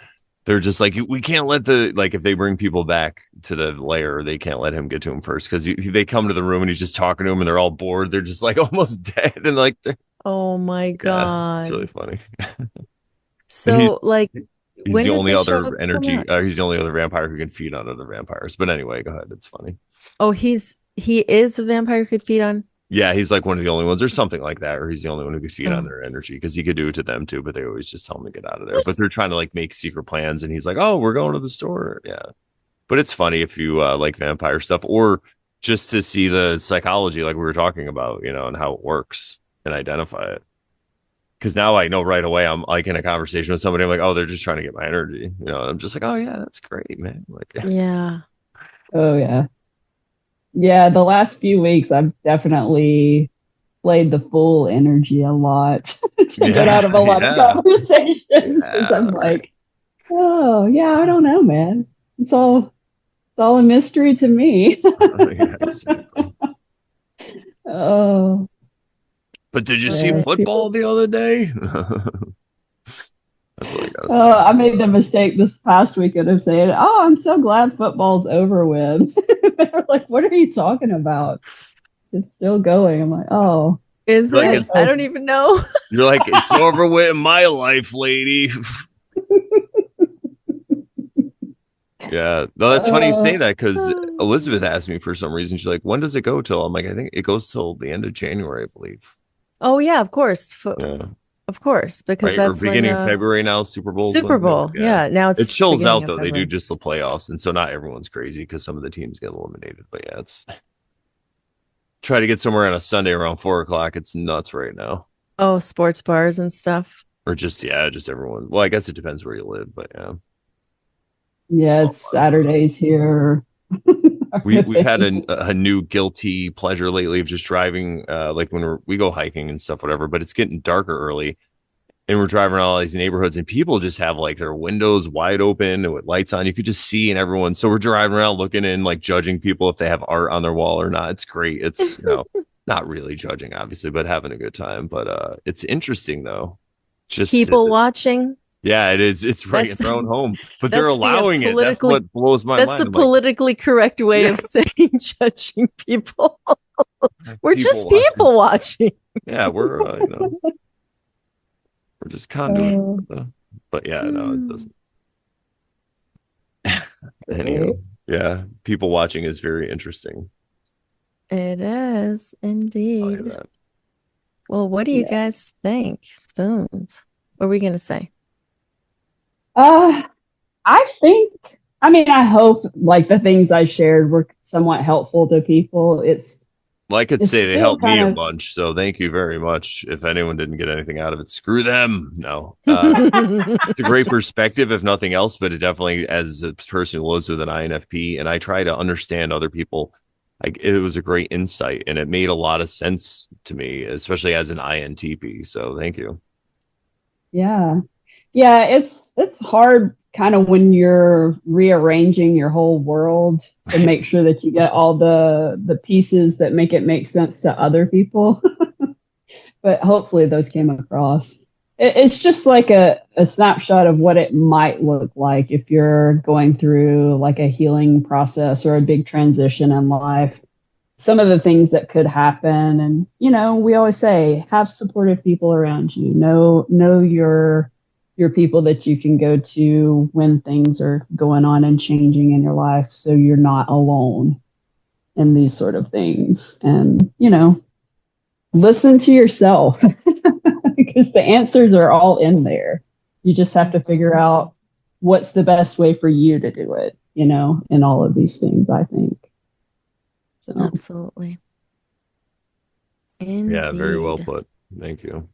they're just like, we can't let if they bring people back to the lair, they can't let him get to him first because they come to the room and he's just talking to them, and they're all bored. They're just like almost dead, and like, oh my God, it's really funny. So he's the only other energy. He's the only other vampire who can feed on other vampires. But anyway, go ahead. It's funny. Oh, he is a vampire who could feed on. Yeah, he's like one of the only ones, or something like that, or he's the only one who could feed on their energy because he could do it to them too. But they always just tell him to get out of there. But they're trying to like make secret plans, and he's like, "Oh, we're going to the store." Yeah, but it's funny if you like vampire stuff, or just to see the psychology, like we were talking about, and how it works and identify it. Because now I know right away. I'm like in a conversation with somebody. I'm like, "Oh, they're just trying to get my energy." And I'm just like, "Oh yeah, that's great, man." Like, yeah. Oh yeah. Yeah, the last few weeks I've definitely played the full energy a lot to get out of a lot of conversations because I'm like, oh yeah, I don't know, man. It's all a mystery to me. Oh. But did you see football the other day? That's what I gotta say. I made the mistake this past weekend of saying, "Oh, I'm so glad football's over with." They're like, "What are you talking about? It's still going." I'm like, "Oh, is it? I don't even know." You're like, "It's over with in my life, lady." Yeah, no, that's funny you say that because Elizabeth asked me for some reason. She's like, when does it go till? I'm like, I think it goes till the end of January, I believe. Oh yeah, of course. Yeah. Of course, because Right. Or that's when beginning of February now, Super Bowl's Super going to go. Bowl. Yeah. Yeah, now It it's chills beginning out of though. They do February. just the playoffs. And so not everyone's crazy because some of the teams get eliminated. But yeah, it's try to get somewhere on a Sunday around 4 o'clock. It's nuts right now. Oh, sports bars and stuff. Or just, yeah, just everyone. Well, I guess it depends where you live, but yeah. Yeah, So it's Saturdays here. we've had a new guilty pleasure lately of just driving, like when we go hiking and stuff, whatever. But it's getting darker early, and we're driving around all these neighborhoods, and people just have like their windows wide open and with lights on. You could just see, and everyone. So we're driving around looking and like judging people if they have art on their wall or not. It's great. It's not really judging, obviously, but having a good time. But it's interesting though. Just People watching. yeah, it is. It's right in That's their own home, but they're that's the allowing it. That's politically what blows my that's mind. the I'm like, politically correct way Yeah. of saying judging people. We're people just watching. people watching. Yeah, we're just conduits. But yeah, no, it doesn't. Anyway, yeah, people watching is very interesting. It is I'll tell indeed. you that. Well, what do you guys think? Spoons. What are we gonna say? I think, I mean, I hope like the things I shared were somewhat helpful to people. Well, I could It's say they still helped me kind a of, bunch, so thank you very much. If anyone didn't get anything out of it, screw them. No, it's a great perspective, if nothing else. But it definitely, as a person who lives with an INFP, and I try to understand other people, like it was a great insight, and it made a lot of sense to me, especially as an INTP. So thank you. yeah. Yeah, it's hard kind of when you're rearranging your whole world to make sure that you get all the pieces that make it make sense to other people. But hopefully those came across. It's just like a snapshot of what it might look like if you're going through like a healing process or a big transition in life. Some of the things that could happen, and we always say have supportive people around you. Know your people that you can go to when things are going on and changing in your life, so you're not alone in these sort of things. And listen to yourself because the answers are all in there. You just have to figure out what's the best way for you to do it, in all of these things, I think. So. Absolutely. Indeed. Yeah, very well put. Thank you.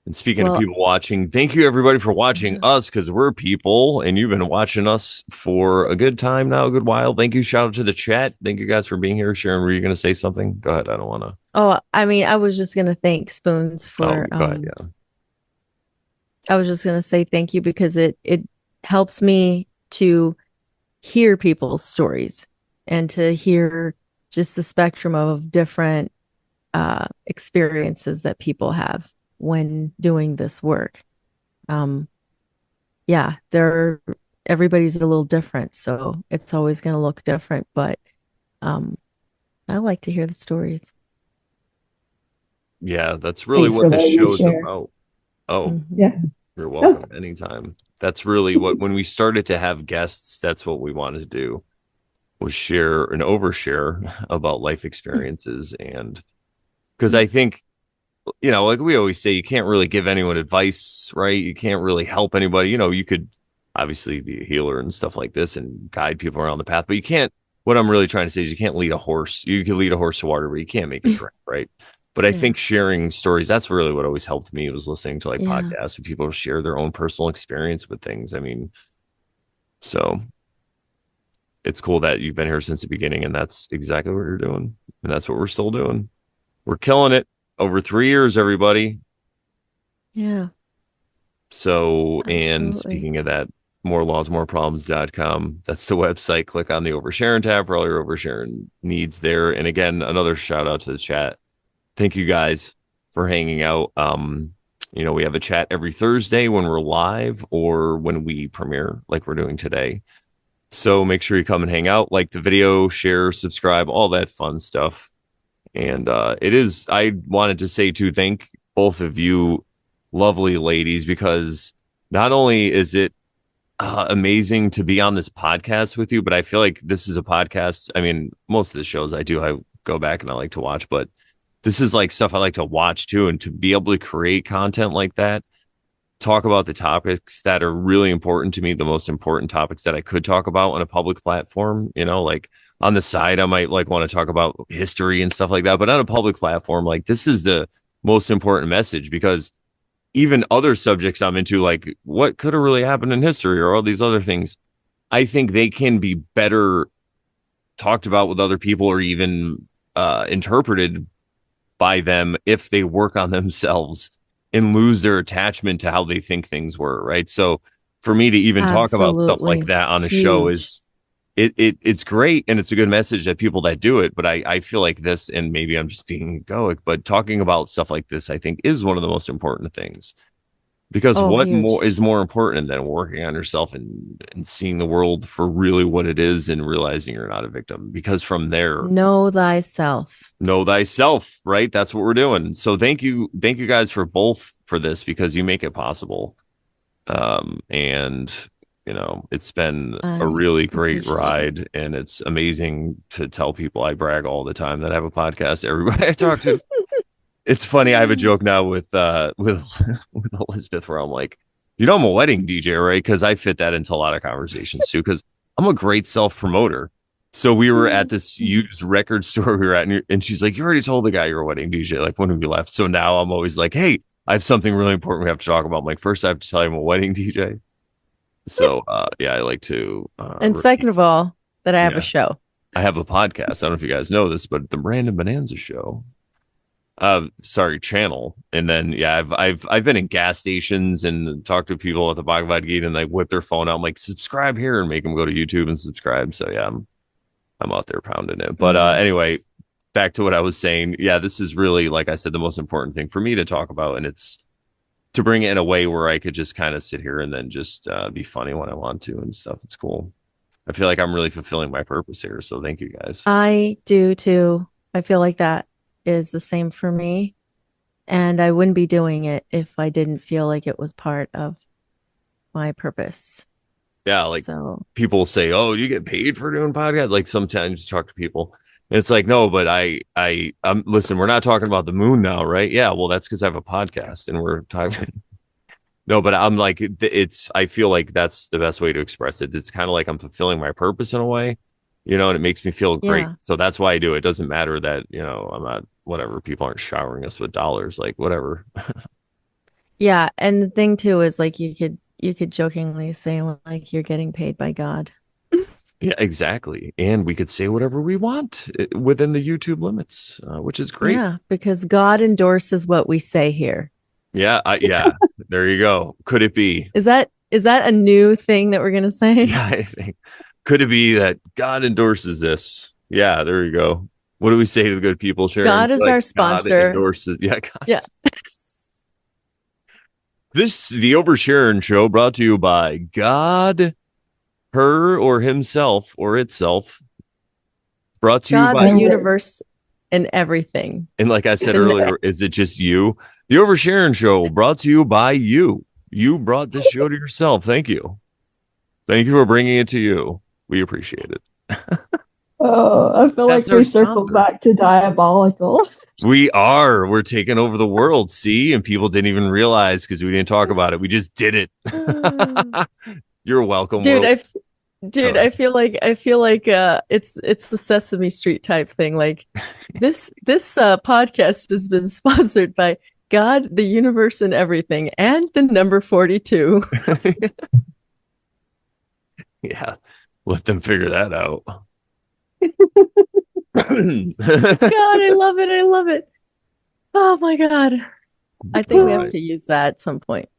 And speaking of people watching, thank you everybody for watching us, because we're people and you've been watching us for a good time now, a good while. Thank you. Shout out to the chat. Thank you guys for being here. Sharon, were you going to say something? Go ahead. I don't want to. Oh, I mean, I was just going to thank Spoons for. Go ahead. Yeah. I was just going to say thank you because it helps me to hear people's stories and to hear just the spectrum of different experiences that people have when doing this work. Yeah, everybody's a little different, so it's always going to look different, but I like to hear the stories. Yeah, that's really what this show is about. Oh, yeah. You're welcome anytime. That's really what, when we started to have guests, that's what we wanted to do, was share and overshare about life experiences. And because I think, like we always say, you can't really give anyone advice, right? You can't really help anybody. You could obviously be a healer and stuff like this and guide people around the path, but you can't, what I'm really trying to say is you can't lead a horse. You can lead a horse to water, but you can't make it drink, right? But I think sharing stories, that's really what always helped me, was listening to podcasts where people share their own personal experience with things. I mean, so it's cool that you've been here since the beginning, and that's exactly what you're doing. And that's what we're still doing. We're killing it. Over 3 years, everybody. Yeah. So, and speaking of that, morelawsmoreproblems.com. That's the website. Click on the Oversharing tab for all your oversharing needs there. And again, another shout out to the chat. Thank you guys for hanging out. We have a chat every Thursday when we're live or when we premiere, like we're doing today. So make sure you come and hang out, like the video, share, subscribe, all that fun stuff. And I wanted to say to thank both of you lovely ladies, because not only is it amazing to be on this podcast with you, but I feel like this is a podcast. I mean, most of the shows I go back and I like to watch, but this is like stuff I like to watch too. And to be able to create content like that, talk about the topics that are really important to me, the most important topics that I could talk about on a public platform, like on the side, I might like want to talk about history and stuff like that. But on a public platform, like this is the most important message because even other subjects I'm into, like what could have really happened in history or all these other things, I think they can be better talked about with other people or even interpreted by them if they work on themselves and lose their attachment to how they think things were. Right. So for me to even talk about stuff like Absolutely. that on a show Huge. is it's great and it's a good message that people that do it. But I feel like this, and maybe I'm just being egoic, but talking about stuff like this, I think is one of the most important things. Because Oh, what huge. more is more important than working on yourself and seeing the world for really what it is and realizing you're not a victim? Because from there, Know thyself. know thyself, right? That's what we're doing. So thank you guys for both for this because you make it possible. And it's been a I really great appreciate it. ride, and it's amazing to tell people. I brag all the time that I have a podcast. Everybody I talk to, it's funny. I have a joke now with with Elizabeth where I'm like, I'm a wedding DJ, right? Because I fit that into a lot of conversations too. Because I'm a great self promoter. So we were at this used record store we were at, and she's like, "You already told the guy you're a wedding DJ, like when we left." So now I'm always like, "Hey, I have something really important we have to talk about." I'm like, first I have to tell you I'm a wedding DJ. So yeah, I like to And second of all, that I have a yeah, show. I have a podcast. I don't know if you guys know this, but the Random Bonanza Show. Sorry, channel. And then yeah, I've been in gas stations and talked to people at the Bhagavad Gita and they whip their phone out. I'm like, subscribe here and make them go to YouTube and subscribe. So yeah, I'm out there pounding it. But anyway, Nice. back to what I was saying. Yeah, this is really, like I said, the most important thing for me to talk about, and it's to bring it in a way where I could just kind of sit here and then just be funny when I want to and stuff. It's cool. I feel like I'm really fulfilling my purpose here. So thank you guys. I do too. I feel like that is the same for me. And I wouldn't be doing it if I didn't feel like it was part of my purpose. Yeah, like So, people say, "Oh, you get paid for doing podcast?" Like sometimes you talk to people, and it's like, "No, but listen, we're not talking about the moon now, right?" Yeah, well, that's because I have a podcast and we're talking. No, but I'm like, it's. I feel like that's the best way to express it. It's kind of like I'm fulfilling my purpose in a way, and it makes me feel great. yeah. So that's why I do it. It doesn't matter that I'm not whatever. People aren't showering us with dollars, like whatever. Yeah, and the thing too is like you could jokingly say like you're getting paid by God. Yeah, exactly. And we could say whatever we want within the YouTube limits, which is great. Yeah, because God endorses what we say here. Yeah, yeah. There you go. Could it be? Is that a new thing that we're gonna say? Yeah, I think. Could it be that God endorses this? Yeah, there you go. What do we say to the good people, Sharon? God is Like our God sponsor. endorses. Yeah, God. Yeah. This the Over Sharon show brought to you by God, her or himself or itself. Brought to you God, by, the universe, and everything. and like I said And earlier, is it just you? The Over Sharon show brought to you by you. You brought this show to yourself. Thank you. Thank you for bringing it to you. We appreciate it. Oh, I feel That's like our we circled sponsor. back to diabolical. We are. We're taking over the world. See, and people didn't even realize because we didn't talk about it. We just did it. You're welcome, dude, world. I feel like it's the Sesame Street type thing. Like this podcast has been sponsored by God, the universe, and everything, and the number 42. Yeah, let them figure that out. God, I love it. I love it. Oh my God. I think we have to use that at some point.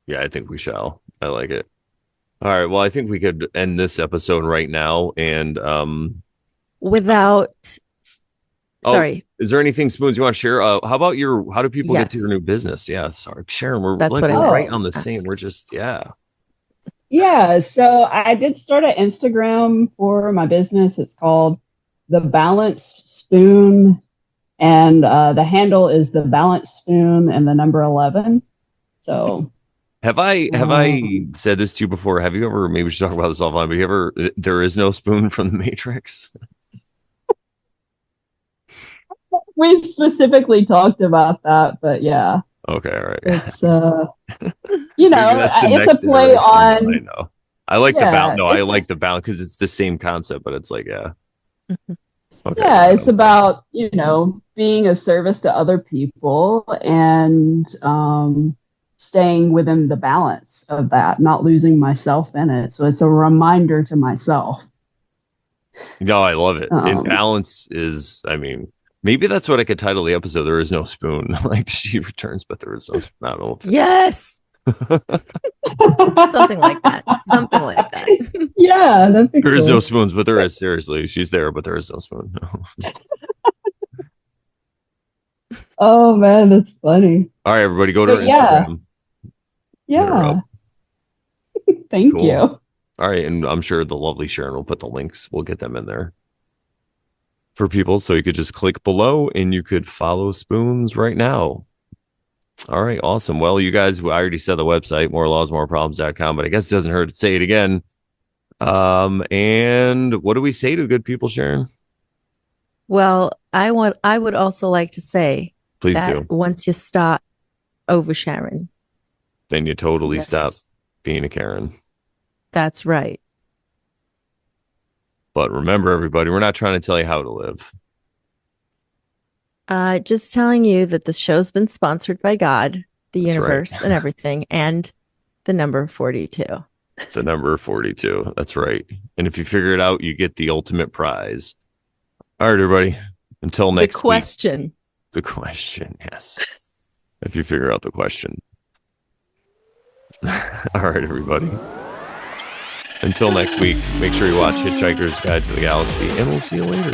Yeah, I think we shall. I like it. All right. Well, I think we could end this episode right now. And Without, sorry. is there anything, Spoons, you want to share? How about how do people get to your Yes. new business? Yeah, sorry, Sharon. We're That's like what I we're meant right to on the ask. same. We're just Yeah, so I did start an Instagram for my business. It's called The Balanced Spoon, and the handle is The Balanced Spoon and the number 11. So Have I said this to you before? Have you ever, maybe we should talk about this offline, but you ever, there is no spoon from the Matrix? We've specifically talked about that, but yeah, Okay, all right. it's Maybe that's the it's a next play iteration. I on. know. I like the balance. Yeah, No, I like the balance because it's the same concept, but it's like, yeah. Okay, yeah, go it's ahead, sorry. about, being of service to other people and staying within the balance of that, not losing myself in it. So it's a reminder to myself. No, I love it. And Um, balance is, I mean, maybe that's what I could title the episode. There is no spoon. Like she returns, but there is no spoon. I don't know if Yes. Something like that. Something like that. yeah, that'd be there is no cool. spoons, but there is. Seriously, she's there, but there is no spoon. Oh man, that's funny. All right, everybody, go to her But yeah, Instagram. Hit her up. yeah. Thank Cool. you. All right, and I'm sure the lovely Sharon will put the links. We'll get them in there for people, so you could just click below and you could follow Spoons right now. All right, awesome. Well, you guys, I already said the website, morelawsmoreproblems.com, but I guess it doesn't hurt to say it again. And what do we say to good people, Sharon? Well, I would also like to say Please that do. once you start over Sharon, Then you totally stop yes, being a Karen. that's right. But remember, everybody, we're not trying to tell you how to live. Just telling you that the show's been sponsored by God, the That's right. universe, and everything, and the number 42. The number 42. That's right. And if you figure it out, you get the ultimate prize. All right, everybody. Until next The question. week. The question, yes. If you figure out the question. All right, everybody. Until next week, make sure you watch Hitchhiker's Guide to the Galaxy, and we'll see you later.